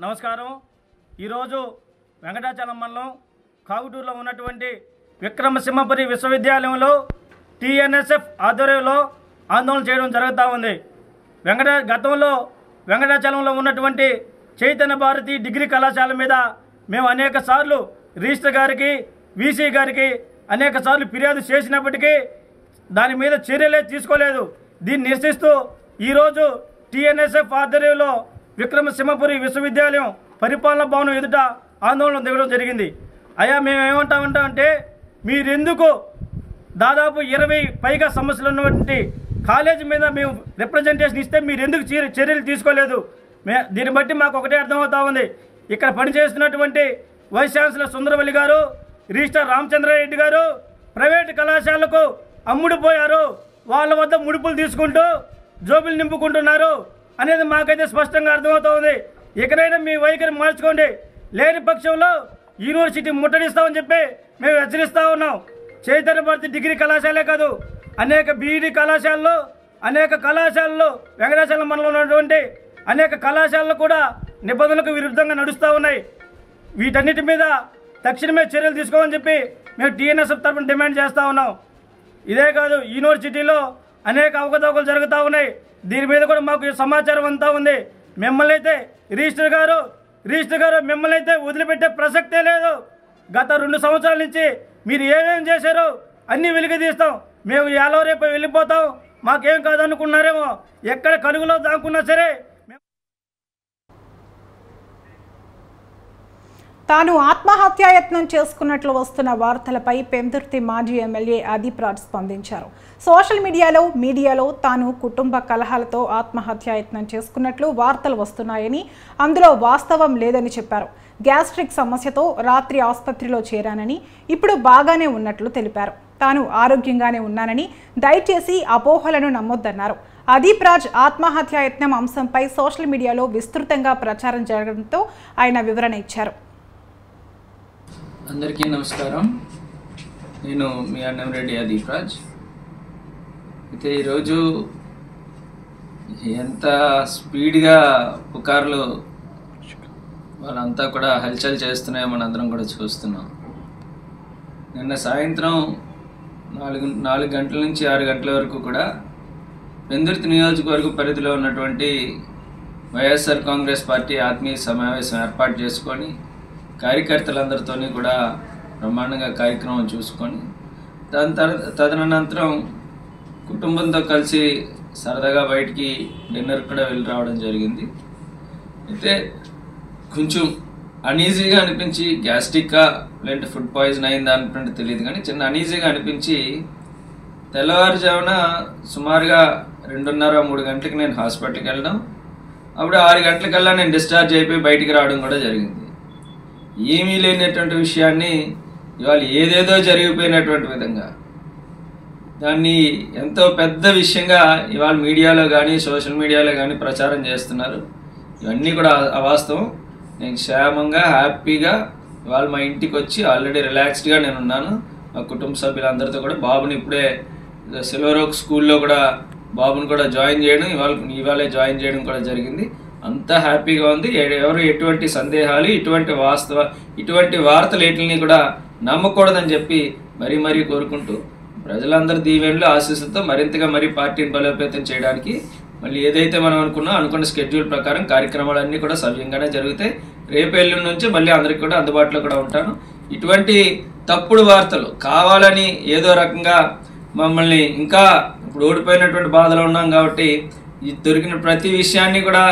నమస్కారం. ఈరోజు వెంకటాచలం మండలం కాగుటూరులో ఉన్నటువంటి విక్రమసింహపురి విశ్వవిద్యాలయంలో టీఎన్ఎస్ఎఫ్ ఆధ్వర్యంలో ఆందోళన చేయడం జరుగుతూ ఉంది. గతంలో వెంకటాచలంలో ఉన్నటువంటి చైతన్య భారతి డిగ్రీ కళాశాల మీద మేము అనేక సార్లు రిజిస్టర్ గారికి, వీసీ గారికి అనేక సార్లు ఫిర్యాదు చేసినప్పటికీ దాని మీద చర్యలే తీసుకోలేదు. దీన్ని నిరసిస్తూ ఈరోజు టీఎన్ఎస్ఎఫ్ ఆధ్వర్యంలో విక్రమసింహపురి విశ్వవిద్యాలయం పరిపాలనా భవనం ఎదుట ఆందోళన దిగడం జరిగింది. అయ్యా, మేము ఏమంటామంటే మీరెందుకు దాదాపు 20 పైగా సమస్యలు ఉన్నటువంటి కాలేజీ మీద మేము రిప్రజెంటేషన్ ఇస్తే మీరు ఎందుకు చర్యలు తీసుకోలేదు? దీన్ని బట్టి మాకు ఒకటే అర్థమవుతా ఉంది. ఇక్కడ పనిచేస్తున్నటువంటి వైస్ ఛాన్సలర్ సుందరవల్లి గారు, రిజిస్టర్ రామచంద్రారెడ్డి గారు ప్రైవేటు కళాశాలకు అమ్ముడుపోయారు. వాళ్ళ వద్ద ముడుపులు తీసుకుంటూ జోబులు నింపుకుంటున్నారు అనేది మాకైతే స్పష్టంగా అర్థమవుతా ఉంది. ఇకనైనా మీ వైఖరి మార్చుకోండి. లేని పక్షంలో యూనివర్సిటీ ముట్టడిస్తామని చెప్పి మేము హెచ్చరిస్తూ ఉన్నాం. చైతన్య భారతి డిగ్రీ కళాశాలే కాదు, అనేక బీఈడి కళాశాలలు, అనేక కళాశాలలు వెంకటాచలం మండలంలో ఉన్నటువంటి అనేక కళాశాలలు కూడా నిబంధనలకు విరుద్ధంగా నడుస్తూ ఉన్నాయి. వీటన్నిటి మీద తక్షణమే చర్యలు తీసుకోమని చెప్పి మేము టీఎన్ఎస్ఎఫ్ తరఫున డిమాండ్ చేస్తూ ఉన్నాం. ఇదే కాదు, యూనివర్సిటీలో అనేక అవకతవకలు జరుగుతూ ఉన్నాయి. దీని మీద కూడా మాకు సమాచారం అంతా ఉంది. మిమ్మల్ని అయితే రిజిస్టర్ గారు మిమ్మల్ని అయితే వదిలిపెట్టే ప్రసక్తే లేదు. గత 2 సంవత్సరాల నుంచి మీరు ఏమేం చేశారో అన్నీ వెలికితీస్తాం. మేము ఎలా రేపు వెళ్ళిపోతాం, మాకేం కాదనుకున్నారేమో. ఎక్కడ కలుగులో దాక్కున్నా సరే తాను ఆత్మహత్యాయత్నం చేసుకున్నట్లు వస్తున్న వార్తలపై పెందుర్తి మాజీ ఎమ్మెల్యే అదీప్ రాజ్ స్పందించారు. సోషల్ మీడియాలో తాను కుటుంబ కలహాలతో ఆత్మహత్యాయత్నం చేసుకున్నట్లు వార్తలు వస్తున్నాయని, అందులో వాస్తవం లేదని చెప్పారు. గ్యాస్ట్రిక్ సమస్యతో రాత్రి ఆసుపత్రిలో చేరానని, ఇప్పుడు బాగానే ఉన్నట్లు తెలిపారు. తాను ఆరోగ్యంగానే ఉన్నానని, దయచేసి అపోహలను నమ్మొద్దన్నారు. అదీప్ రాజ్ ఆత్మహత్యాయత్నం అంశంపై సోషల్ మీడియాలో విస్తృతంగా ప్రచారం జరగడంతో ఆయన వివరణ ఇచ్చారు. అందరికీ నమస్కారం. నేను మీ అన్నంరెడ్డి అదీప్ రాజ్. అయితే ఈరోజు ఎంత స్పీడ్గా పుకార్లు వాళ్ళంతా కూడా హల్చల్ చేస్తున్నాయో మనందరం కూడా చూస్తున్నాం. నిన్న సాయంత్రం 4 గంటల నుంచి 6 గంటల వరకు కూడా పెందుర్తి నియోజకవర్గ పరిధిలో ఉన్నటువంటి వైఎస్ఆర్ కాంగ్రెస్ పార్టీ ఆత్మీయ సమావేశం ఏర్పాటు చేసుకొని కార్యకర్తలందరితో కూడా బ్రహ్మాండంగా కార్యక్రమం చూసుకొని తదనంతరం కుటుంబంతో కలిసి సరదాగా బయటికి డిన్నర్ కూడా వెళ్ళి రావడం జరిగింది. అయితే కొంచెం అనీజీగా అనిపించి, గ్యాస్ట్రిక్గా లేదంటే ఫుడ్ పాయిజన్ అయిందా అన్నట్టు తెలియదు కానీ చిన్న అనీజీగా అనిపించి తెల్లవారుజామున సుమారుగా 2:30-3 గంటలకు నేను హాస్పిటల్కి వెళ్ళడం, అప్పుడు 6 గంటలకల్లా నేను డిశ్చార్జ్ అయిపోయి బయటికి రావడం కూడా జరిగింది. ఏమీ లేనటువంటి విషయాన్ని ఇవాళ ఏదేదో జరిగిపోయినటువంటి విధంగా దాన్ని ఎంతో పెద్ద విషయంగా ఇవాళ మీడియాలో కానీ సోషల్ మీడియాలో కానీ ప్రచారం చేస్తున్నారు. ఇవన్నీ కూడా అవాస్తవం. నేను క్షేమంగా హ్యాపీగా ఇవాళ మా ఇంటికి వచ్చి ఆల్రెడీ రిలాక్స్డ్గా నేను ఉన్నాను. మా కుటుంబ సభ్యులందరితో కూడా బాబుని ఇప్పుడే సిల్వర్ ఓక్ స్కూల్లో కూడా బాబుని కూడా జాయిన్ చేయడం, ఇవాళే జాయిన్ చేయడం కూడా జరిగింది. అంతా హ్యాపీగా ఉంది. ఎవరు ఎటువంటి సందేహాలు, ఇటువంటి వార్తలు వీటిని కూడా నమ్మకూడదని చెప్పి మరీ కోరుకుంటూ ప్రజలందరి దీవెనలు ఆశీస్సులతో మరింతగా పార్టీని బలోపేతం చేయడానికి మళ్ళీ ఏదైతే మనం అనుకున్న స్కెడ్యూల్ ప్రకారం కార్యక్రమాలన్నీ కూడా సవ్యంగానే జరుగుతాయి. రేపు ఎల్లుండి నుంచి మళ్ళీ అందరికీ కూడా అందుబాటులో కూడా ఉంటాను. ఇటువంటి తప్పుడు వార్తలు కావాలని ఏదో రకంగా మమ్మల్ని ఇంకా ఇప్పుడు ఓడిపోయినటువంటి బాధలో ఉన్నాం కాబట్టి దొరికిన ప్రతి విషయాన్ని కూడా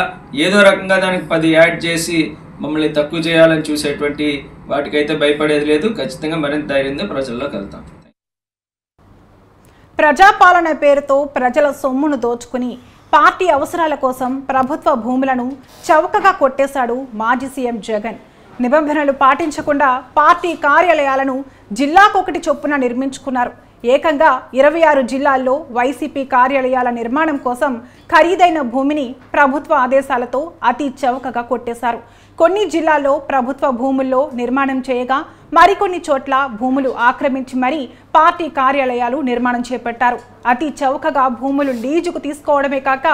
ఏదో రకంగా దానికి 10 యాడ్ చేసి మమ్మల్ని తక్కువ చేయాలని చూసేటువంటి వాటికైతే భయపడేది లేదు. ఖచ్చితంగా మరింత ధైర్యంతో ప్రజల్లోకి వెళ్తాం. ప్రజాపాలన పేరుతో ప్రజల సొమ్మును దోచుకుని పార్టీ అవసరాల కోసం ప్రభుత్వ భూములను చౌకగా కొట్టేశాడు మాజీ సీఎం జగన్. నిబంధనలు పాటించకుండా పార్టీ కార్యాలయాలను జిల్లాకొకటి చొప్పున నిర్మించుకున్నారు. ఏకంగా 26 జిల్లాల్లో వైసీపీ కార్యాలయాల నిర్మాణం కోసం ఖరీదైన భూమిని ప్రభుత్వ ఆదేశాలతో అతి చౌకగా కొట్టేశారు. కొన్ని జిల్లాల్లో ప్రభుత్వ భూముల్లో నిర్మాణం చేయగా మరికొన్ని చోట్ల భూములు ఆక్రమించి మరీ పార్టీ కార్యాలయాలు నిర్మాణం చేపట్టారు. అతి చౌకగా భూములు లీజుకు తీసుకోవడమే కాక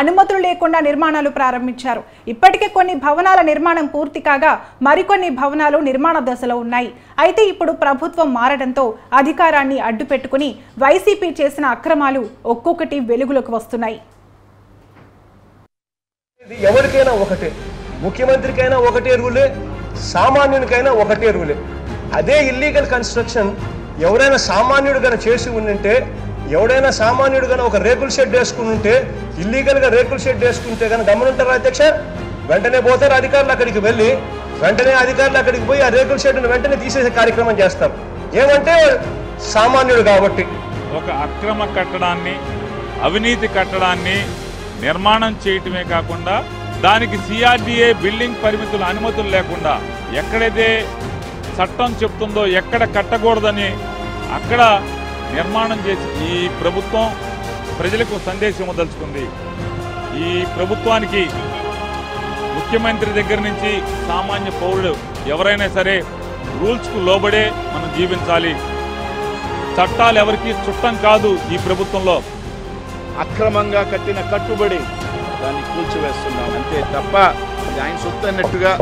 అనుమతులు లేకుండా నిర్మాణాలు ప్రారంభించారు. ఇప్పటికే కొన్ని భవనాల నిర్మాణం పూర్తి కాగా మరికొన్ని భవనాలు నిర్మాణ దశలో ఉన్నాయి. అయితే ఇప్పుడు ప్రభుత్వం మారడంతో అధికారాన్ని అడ్డుపెట్టుకుని వైసీపీ చేసిన అక్రమాలు ఒక్కొక్కటి వెలుగులోకి వస్తున్నాయి. ఎవరికైనా ఒకటే, ముఖ్యమంత్రికైనా ఒకటే రూలే, సామాన్యునికైనా ఒకటే రూలే. అదే ఇల్లీగల్ కన్స్ట్రక్షన్ ఎవరైనా సామాన్యుడు గన చేసి ఉండింటే, ఎవడైనా సామాన్యుడు గన ఒక రేకుల షెడ్ వేసుకుని ఉంటే, ఇల్లీగల్గా రేకుల షెడ్ వేసుకుంటే కనుక గమనుంటారా అధ్యక్ష? వెంటనే పోతారు అధికారులు అక్కడికి వెళ్ళి, వెంటనే అధికారులు అక్కడికి పోయి ఆ రేకుల షెడ్ను వెంటనే తీసేసే కార్యక్రమం చేస్తారు. ఏమంటే సామాన్యుడు కాబట్టి. ఒక అక్రమ కట్టడాన్ని, అవినీతి కట్టడాన్ని నిర్మాణం చేయటమే కాకుండా దానికి సిఆర్డీఏ బిల్డింగ్ పరిమితులు అనుమతులు లేకుండా ఎక్కడైతే చట్టం చెప్తుందో ఎక్కడ కట్టకూడదని అక్కడ నిర్మాణం చేసి ఈ ప్రభుత్వం ప్రజలకు సందేశం వదలుచుకుంది. ఈ ప్రభుత్వానికి ముఖ్యమంత్రి దగ్గర నుంచి సామాన్య పౌరుడు ఎవరైనా సరే రూల్స్కు లోబడే మనం జీవించాలి. చట్టాలు ఎవరికి చుట్టం కాదు. ఈ ప్రభుత్వంలో అక్రమంగా కట్టిన కట్టుబడి దాన్ని కూల్చివేస్తున్నాం అంతే తప్ప ఆయన సొత్తు అన్నట్టుగా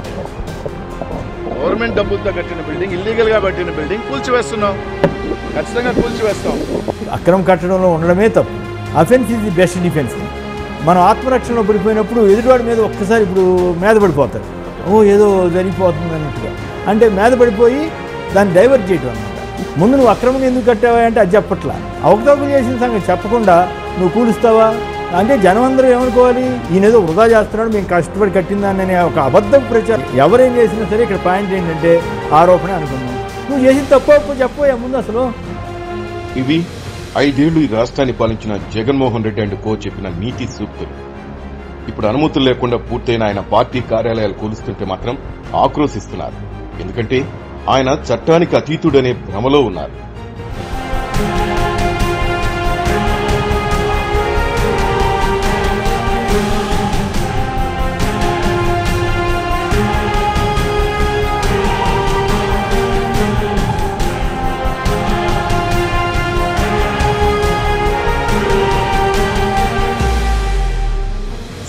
గవర్నమెంట్ డబ్బులతో కట్టిన బిల్డింగ్, ఇల్లీగల్గా కట్టిన బిల్డింగ్ కూల్చివేస్తున్నాం. ఖచ్చితంగా కూల్చివేస్తాం. అక్రమం కట్టడంలో ఉండడమే తప్పు. Offence is the best defence. మనం ఆత్మరక్షణలో పడిపోయినప్పుడు ఎదుటివాడి మీద ఒక్కసారి ఇప్పుడు మీద పడిపోతారు. ఏదో జరిగిపోతుంది అన్నట్టుగా, అంటే మీద పడిపోయి దాన్ని డైవర్ట్ చేయటం అన్నమాట. ముందు నువ్వు అక్రమంగా ఎందుకు కట్టావా అంటే అది చెప్పట్లా. అవకతవకలు చేసిన సంగతి చెప్పకుండా నువ్వు కూలుస్తావా అంటే జనం అందరూ ఏమనుకోవాలి, ఈయనేదో వృధా చేస్తున్నాడు, మేము కష్టపడి కట్టిందాన్ని అనే ఒక అబద్ధం ప్రచారం. ఎవరేం చేసినా సరే ఇక్కడ పాయింట్ ఏంటంటే ఆరోపణ అనుకున్నాం. నువ్వు చేసిన తప్పు చెప్పబోయే ముందు అసలు. ఇవి 5 ఏళ్లు ఈ రాష్ట్రాన్ని పాలించిన జగన్మోహన్ రెడ్డి అండ్ కో చెప్పిన నీతి సూక్తులు. ఇప్పుడు అనుమతులు లేకుండా పూర్తయిన ఆయన పార్టీ కార్యాలయాలు కూలుస్తుంటే మాత్రం ఆక్రోశిస్తున్నారు. ఎందుకంటే ఆయన చట్టానికి అతీతుడనే భ్రమలో ఉన్నారు.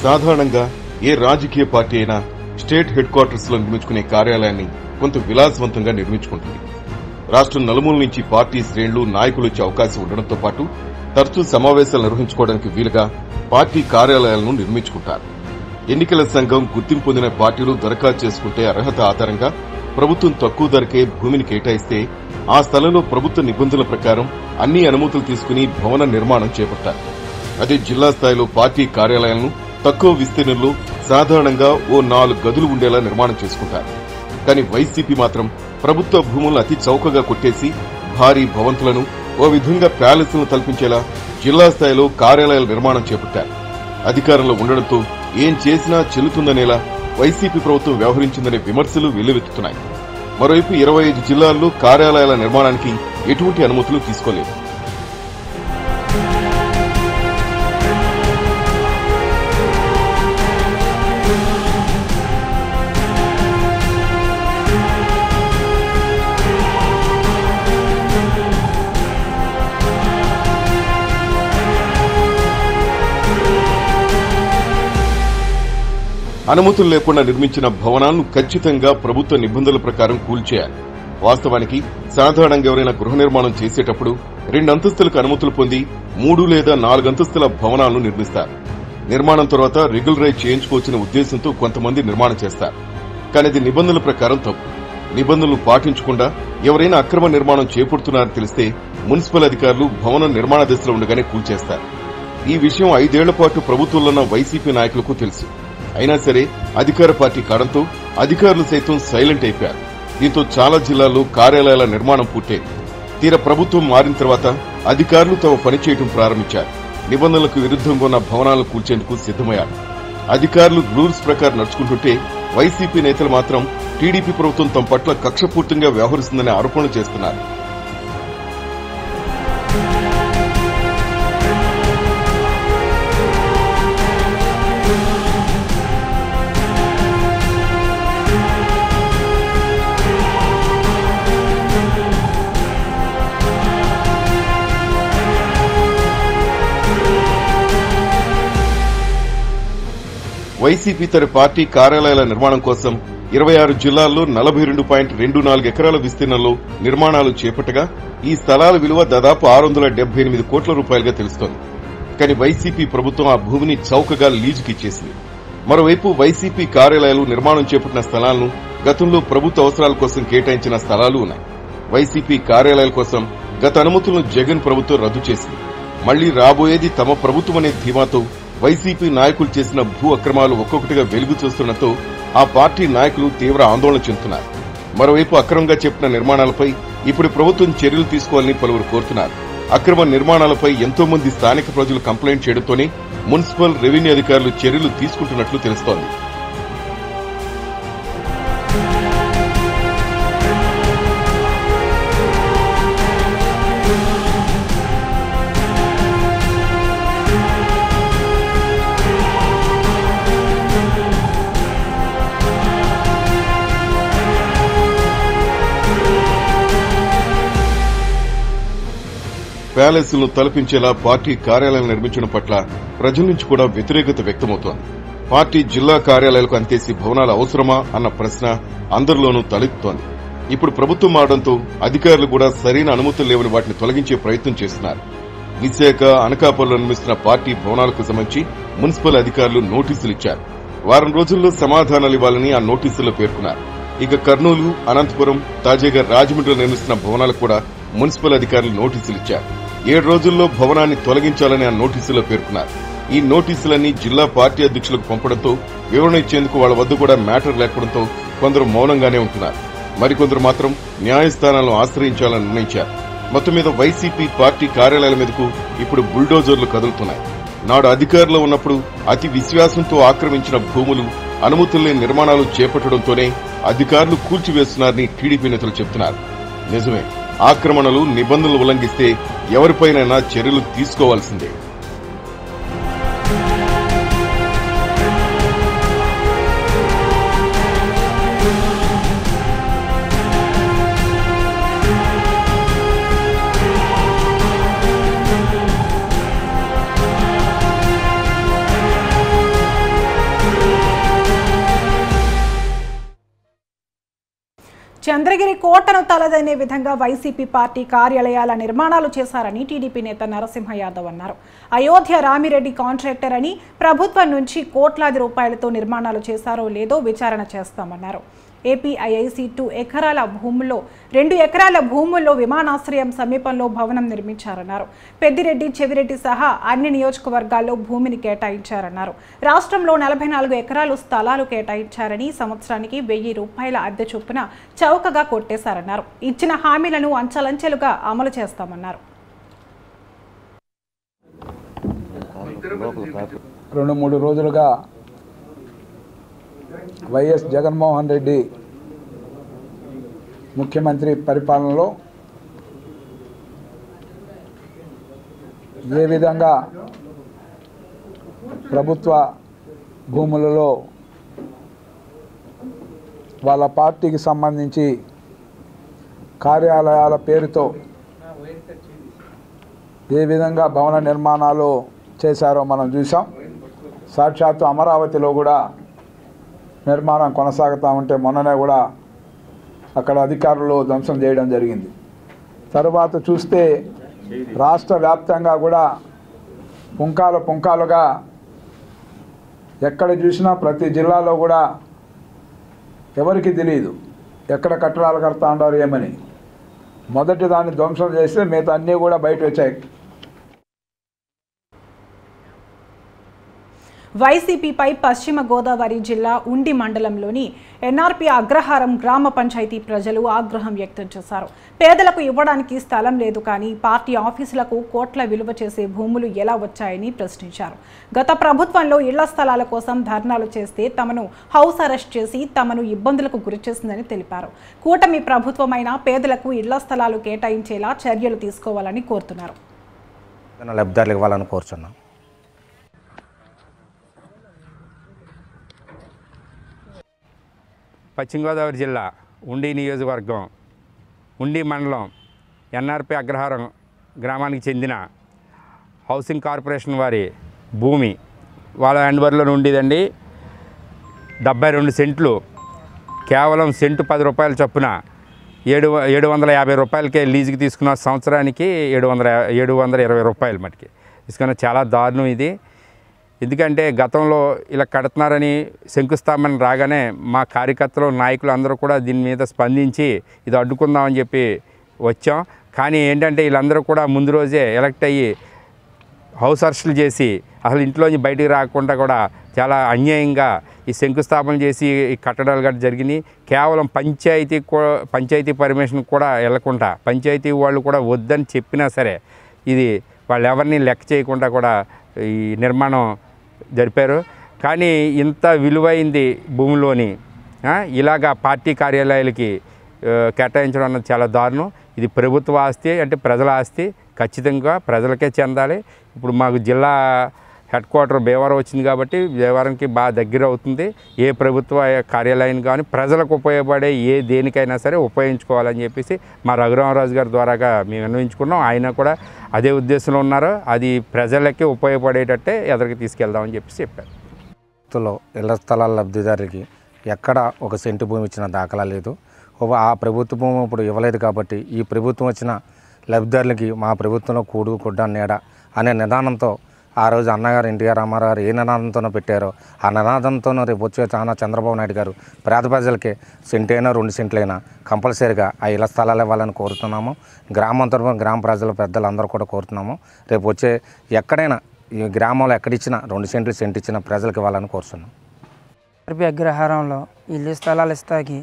సాధారణంగా ఏ రాజకీయ పార్టీ అయినా స్టేట్ హెడ్ క్వార్టర్స్ లో నిర్మించుకునే కార్యాలయాన్ని కొంత విలాసవంతంగా నిర్మించుకుంటుంది. రాష్ట్రం నలుమూల నుంచి పార్టీ శ్రేణులు, నాయకులు వచ్చే అవకాశం ఉండడంతో పాటు తరచూ సమావేశాలు నిర్వహించుకోవడానికి వీలుగా పార్టీ కార్యాలయాలను నిర్మించుకుంటారు. ఎన్నికల సంఘం గుర్తింపు పొందిన పార్టీలు దరఖాస్తు చేసుకుంటే అర్హత ఆధారంగా ప్రభుత్వం తక్కువ ధరకే భూమిని కేటాయిస్తే ఆ స్థలంలో ప్రభుత్వ నిబంధనల ప్రకారం అన్ని అనుమతులు తీసుకుని భవన నిర్మాణం చేపట్టారు. అదే జిల్లా స్థాయిలో పార్టీ కార్యాలయాలను తక్కువ విస్తీర్ణంలో సాధారణంగా ఓ 4 గదులు ఉండేలా నిర్మాణం చేసుకుంటారు. కానీ వైసీపీ మాత్రం ప్రభుత్వ భూములను అతి చౌకగా కొట్టేసి భారీ భవంతులను ఓ విధంగా ప్యాలెస్లను తలపించేలా జిల్లా స్థాయిలో కార్యాలయాల నిర్మాణం చేపట్టారు. అధికారంలో ఉండడంతో ఏం చేసినా చెల్లుతుందనేలా వైసీపీ ప్రభుత్వం వ్యవహరించిందనే విమర్శలు వెల్లువెత్తుతున్నాయి. మరోవైపు 25 జిల్లాల్లో కార్యాలయాల నిర్మాణానికి ఎటువంటి అనుమతులు తీసుకోలేదు. అనుమతులు లేకుండా నిర్మించిన భవనాలను ఖచ్చితంగా ప్రభుత్వ నిబంధనల ప్రకారం కూల్చేయాలి. వాస్తవానికి సాధారణంగా ఎవరైనా గృహ నిర్మాణం చేసేటప్పుడు 2 అంతస్తులకు అనుమతులు పొంది 3 లేదా 4 అంతస్తుల భవనాలను నిర్మిస్తారు. నిర్మాణం తర్వాత రెగ్యులరైజ్ చేయించుకోవచ్చిన ఉద్దేశంతో కొంతమంది నిర్మాణం చేస్తారు. కానీ ఇది నిబంధనల ప్రకారం తప్పు. నిబంధనలు పాటించకుండా ఎవరైనా అక్రమ నిర్మాణం చేపడుతున్నారని తెలిస్తే మున్సిపల్ అధికారులు భవనం నిర్మాణ దశలో ఉండగానే కూల్చేస్తారు. ఈ విషయం 5 ఏళ్ల పాటు ప్రభుత్వంలో ఉన్న వైసీపీ నాయకులకు తెలుసు. అయినా సరే అధికార పార్టీ కావడంతో అధికారులు సైతం సైలెంట్ అయిపోయారు. దీంతో చాలా జిల్లాల్లో కార్యాలయాల నిర్మాణం పూర్తయింది. తీరా ప్రభుత్వం మారిన తర్వాత అధికారులు తమ పని చేయడం ప్రారంభించారు. నిబంధనలకు విరుద్ధంగా ఉన్న భవనాలను కూల్చేందుకు సిద్దమయ్యారు. అధికారులు రూల్స్ ప్రకారం నడుచుకుంటుంటే వైసీపీ నేతలు మాత్రం టీడీపీ ప్రభుత్వం తమ పట్ల కక్షపూర్తంగా వ్యవహరిస్తుందనే ఆరోపణలు చేస్తున్నారు. వైసీపీ తన పార్టీ కార్యాలయాల నిర్మాణం కోసం 26 జిల్లాల్లో 42.24 ఎకరాల విస్తీర్ణంలో నిర్మాణాలు చేపట్టగా ఈ స్థలాల విలువ దాదాపు 678 కోట్ల రూపాయలుగా తెలుస్తోంది. కానీ వైసీపీ ప్రభుత్వం ఆ భూమిని చౌకగా లీజుకిచ్చేసింది. మరోవైపు వైసీపీ కార్యాలయాలు నిర్మాణం చేపట్టిన స్థలాలను గతంలో ప్రభుత్వ అవసరాల కోసం కేటాయించిన స్థలాలు ఉన్నాయి. వైసీపీ కార్యాలయాల కోసం గత అనుమతులను జగన్ ప్రభుత్వం రద్దు చేసింది. మళ్లీ రాబోయేది తమ ప్రభుత్వమనే ధీమాతో వైసీపీ నాయకులు చేసిన భూ అక్రమాలు ఒక్కొక్కటిగా వెలుగు చూస్తుండటంతో ఆ పార్టీ నాయకులు తీవ్ర ఆందోళన చెందుతున్నారు. మరోవైపు అక్రమంగా చెప్పిన నిర్మాణాలపై ఇప్పుడు ప్రభుత్వం చర్యలు తీసుకోవాలని పలువురు కోరుతున్నారు. అక్రమ నిర్మాణాలపై ఎంతో మంది స్థానిక ప్రజలు కంప్లైంట్ చేయడంతోనే మున్సిపల్ రెవెన్యూ అధికారులు చర్యలు తీసుకుంటున్నట్లు తెలుస్తోంది. ప్యాలెస్లను తలపించేలా పార్టీ కార్యాలయాలు నిర్మించడం పట్ల ప్రజల నుంచి కూడా వ్యతిరేకత వ్యక్తమవుతోంది. పార్టీ జిల్లా కార్యాలయాలకు అంతేసి భవనాలు అవసరమా అన్న ప్రశ్న అందరిలోనూ తలెత్తుతోంది. ఇప్పుడు ప్రభుత్వం మారడంతో అధికారులు కూడా సరైన అనుమతులు లేవని వాటిని తొలగించే ప్రయత్నం చేస్తున్నారు. విశాఖ, అనకాపల్లిలో నిర్మిస్తున్న పార్టీ భవనాలకు సంబంధించి మున్సిపల్ అధికారులు నోటీసులు ఇచ్చారు. వారం రోజుల్లో సమాధానాలు ఇవ్వాలని ఆ నోటీసుల్లో పేర్కొన్నారు. ఇక కర్నూలు, అనంతపురం, తాజాగా రాజమండ్రిలో నిర్మిస్తున్న భవనాలకు కూడా మున్సిపల్ అధికారులు నోటీసులు ఇచ్చారు. 7 రోజుల్లో భవనాన్ని తొలగించాలని ఆ నోటీసుల్లో పేర్కొన్నారు. ఈ నోటీసులన్నీ జిల్లా పార్టీ అధ్యక్షులకు పంపడంతో వివరణ ఇచ్చేందుకు వాళ్ల వద్ద కూడా మ్యాటర్ లేకపోవడంతో కొందరు మౌనంగానే ఉంటున్నారు. మరికొందరు మాత్రం న్యాయస్థానాలను ఆశ్రయించాలని నిర్ణయించారు. మొత్తం మీద వైసీపీ పార్టీ కార్యాలయాల మీదకు ఇప్పుడు బుల్డోజర్లు కదులుతున్నాయి. నాడు అధికారంలో ఉన్నప్పుడు అతి విశ్వాసంతో ఆక్రమించిన భూములు, అనుమతుల్లేని నిర్మాణాలు చేపట్టడంతోనే అధికారులు కూల్చివేస్తున్నారని టీడీపీ నేతలు చెబుతున్నారు. నిజమే, ఆక్రమణలు, నిబంధనలు ఉల్లంఘిస్తే ఎవరిపైనైనా చర్యలు తీసుకోవాల్సిందే. చంద్రగిరి కోటను తలదనే విధంగా వైసీపీ పార్టీ కార్యాలయాల నిర్మాణాలు చేశారని టీడీపీ నేత నరసింహ యాదవ్ అన్నారు. అయోధ్య రామిరెడ్డి కాంట్రాక్టర్ అని ప్రభుత్వం నుంచి కోట్లాది రూపాయలతో నిర్మాణాలు చేశారో లేదో విచారణ చేస్తామన్నారు. ఏపీఐఐసి 2 ఎకరాల భూముల్లో విమానాశ్రయం సమీపంలో భవనం నిర్మించారన్నారు. పెద్దిరెడ్డి, చెవిరెడ్డి సహా అన్ని నియోజకవర్గాల్లో భూమిని కేటాయించారన్నారు. రాష్ట్రంలో 44 ఎకరాలు స్థలాలు కేటాయించారని, సంవత్సరానికి 1000 రూపాయల అద్దె చొప్పున చౌకగా కొట్టేశారన్నారు. ఇచ్చిన హామీలను అంచెలంచెలుగా అమలు చేస్తామన్నారు. 2-3 రోజులుగా వైఎస్ జగన్మోహన్ రెడ్డి ముఖ్యమంత్రి పరిపాలనలో ఏ విధంగా ప్రభుత్వ భూములలో వాళ్ళ పార్టీకి సంబంధించి కార్యాలయాల పేరుతో ఏ విధంగా భవన నిర్మాణాలు చేశారో మనం చూసాం. సాక్షాత్తు అమరావతిలో కూడా నిర్మాణం కొనసాగుతూ ఉంటే మొన్ననే కూడా అక్కడ అధికారులు ధ్వంసం చేయడం జరిగింది. తర్వాత చూస్తే రాష్ట్ర వ్యాప్తంగా కూడా పుంకాలుగా ఎక్కడ చూసినా ప్రతి జిల్లాలో కూడా ఎవరికి తెలియదు ఎక్కడ కట్టడాలు కడతా ఉండారు ఏమని. మొదటి దాన్ని ధ్వంసం చేస్తే మిగతా అన్నీ కూడా బయట వచ్చాయి. వైసీపీపై పశ్చిమ గోదావరి జిల్లా ఉండి మండలంలోని ఎన్ఆర్పీ అగ్రహారం గ్రామ పంచాయతీ ప్రజలు ఆగ్రహం వ్యక్తం చేశారు. పేదలకు ఇవ్వడానికి స్థలం లేదు కానీ పార్టీ ఆఫీసులకు కోట్ల విలువ చేసే భూములు ఎలా వచ్చాయని ప్రశ్నించారు. గత ప్రభుత్వంలో ఇళ్ల స్థలాల కోసం ధర్నాలు చేస్తే తమను హౌస్ అరెస్ట్ చేసి తమను ఇబ్బందులకు గురిచేసిందని తెలిపారు. కూటమి ప్రభుత్వమైన పేదలకు ఇళ్ల స్థలాలు కేటాయించేలా చర్యలు తీసుకోవాలని కోరుతున్నారు. లబ్ధిదారులు ఇవ్వాలని కోరుచున్నాం. పశ్చిమ గోదావరి జిల్లా ఉండి నియోజకవర్గం ఉండి మండలం ఎన్ఆర్పీ అగ్రహారం గ్రామానికి చెందిన హౌసింగ్ కార్పొరేషన్ వారి భూమి వాళ్ళ హ్యాండ్ఓవర్లో ఉండేదండి. 72 సెంట్లు, కేవలం సెంటు 10 రూపాయల చొప్పున 750 రూపాయలకే లీజుకి తీసుకున్న, సంవత్సరానికి 720 రూపాయలు మటుకి తీసుకున్న. చాలా దారుణం ఇది. ఎందుకంటే గతంలో ఇలా కడుతున్నారని శంకుస్థాపన రాగానే మా కార్యకర్తలు, నాయకులు అందరూ కూడా దీని మీద స్పందించి ఇది అడ్డుకుందామని చెప్పి వచ్చాం. కానీ ఏంటంటే వీళ్ళందరూ కూడా ముందు రోజే ఎలక్ట్ అయ్యి హౌస్ అరెస్టులు చేసి అసలు ఇంట్లోంచి బయటికి రాకుండా కూడా చాలా అన్యాయంగా ఈ శంకుస్థాపన చేసి ఈ కట్టడాలు గట్రా జరిగినాయి. కేవలం పంచాయతీ పర్మిషన్ కూడా వెళ్లకుండా, పంచాయతీ వాళ్ళు కూడా వద్దని చెప్పినా సరే ఇది వాళ్ళు ఎవరిని లెక్క చేయకుండా కూడా ఈ నిర్మాణం జరిపారు. కానీ ఇంత విలువైంది భూమిలోని ఇలాగా పార్టీ కార్యాలయాలకి కేటాయించడం అన్నది చాలా దారుణం. ఇది ప్రభుత్వ ఆస్తి, అంటే ప్రజల ఆస్తి, ఖచ్చితంగా ప్రజలకే చెందాలి. ఇప్పుడు మాకు జిల్లా హెడ్ క్వార్టర్ భీమవరం వచ్చింది కాబట్టి భీమవరంకి బాగా దగ్గర అవుతుంది. ఏ ప్రభుత్వ కార్యాలయం కానీ ప్రజలకు ఉపయోగపడే ఏ దేనికైనా సరే ఉపయోగించుకోవాలని చెప్పేసి మా రఘురామరాజు గారి ద్వారాగా మేము నిర్ణయించుకున్నాం. ఆయన కూడా అదే ఉద్దేశంలో ఉన్నారు. అది ప్రజలకి ఉపయోగపడేటట్టే ఎదురుకి తీసుకెళ్దామని చెప్పేసి చెప్పారు. ఇళ్ల స్థలాల లబ్ధిదారులకి ఎక్కడ ఒక సెంటు భూమి ఇచ్చిన దాఖలా లేదు. ఆ ప్రభుత్వ భూమి ఇప్పుడు ఇవ్వలేదు కాబట్టి ఈ ప్రభుత్వం వచ్చిన లబ్ధిదారులకి మా ప్రభుత్వంలో కూడు గుడ్డ నీడ అనే నిదానంతో ఆ రోజు అన్నగారు ఎన్టీఆర్ రామారావు గారు ఏ నినాదంతోనో పెట్టారో ఆ నినాదంతోనూ రేపు వచ్చే చంద్రబాబు నాయుడు గారు పేద ప్రజలకి సెంటైనా 2 సెంట్లైనా కంపల్సరీగా ఆ ఇళ్ల స్థలాలు ఇవ్వాలని కోరుతున్నాము. గ్రామం తరపున గ్రామ ప్రజలు పెద్దలందరూ కూడా కోరుతున్నాము. రేపు వచ్చే ఎక్కడైనా ఈ గ్రామంలో ఎక్కడిచ్చినా 2 సెంట్లు సెంట్ ఇచ్చిన ప్రజలకు ఇవ్వాలని కోరుతున్నాం. ఎన్ఆర్పీ అగ్రహారంలో ఇల్లు స్థలాలు ఇస్తాకి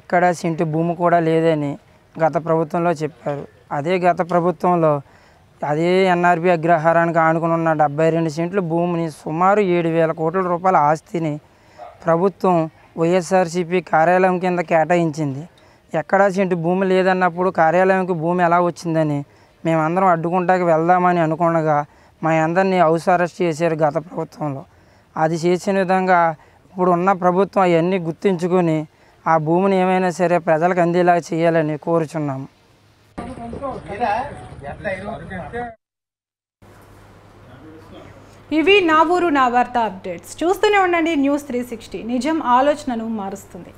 ఎక్కడ సెంటు భూమి కూడా లేదని గత ప్రభుత్వంలో చెప్పారు. అదే గత ప్రభుత్వంలో అదే ఎన్ఆర్పీ అగ్రహారానికి ఆనుకుని ఉన్న 72 సెంట్ల భూమిని సుమారు 7,000 కోట్ల రూపాయల ఆస్తిని ప్రభుత్వం వైఎస్ఆర్సీపీ కార్యాలయం కింద కేటాయించింది. ఎక్కడా సెంటు భూమి లేదన్నప్పుడు కార్యాలయంకి భూమి ఎలా వచ్చిందని మేమందరం అడ్డుకుంటాకి వెళ్దామని అనుకునగా మా అందరినీ హౌస్ అరెస్ట్ చేశారు గత ప్రభుత్వంలో. అది చేసిన విధంగా ఇప్పుడు ఉన్న ప్రభుత్వం అవన్నీ గుర్తించుకొని ఆ భూమిని ఏమైనా సరే ప్రజలకు అందేలా చేయాలని కోరుచున్నాము. ఇవి నా ఊరు నా వార్త అప్డేట్స్. చూస్తూనే ఉండండి న్యూస్ 360. నిజం ఆలోచనను మారుస్తుంది.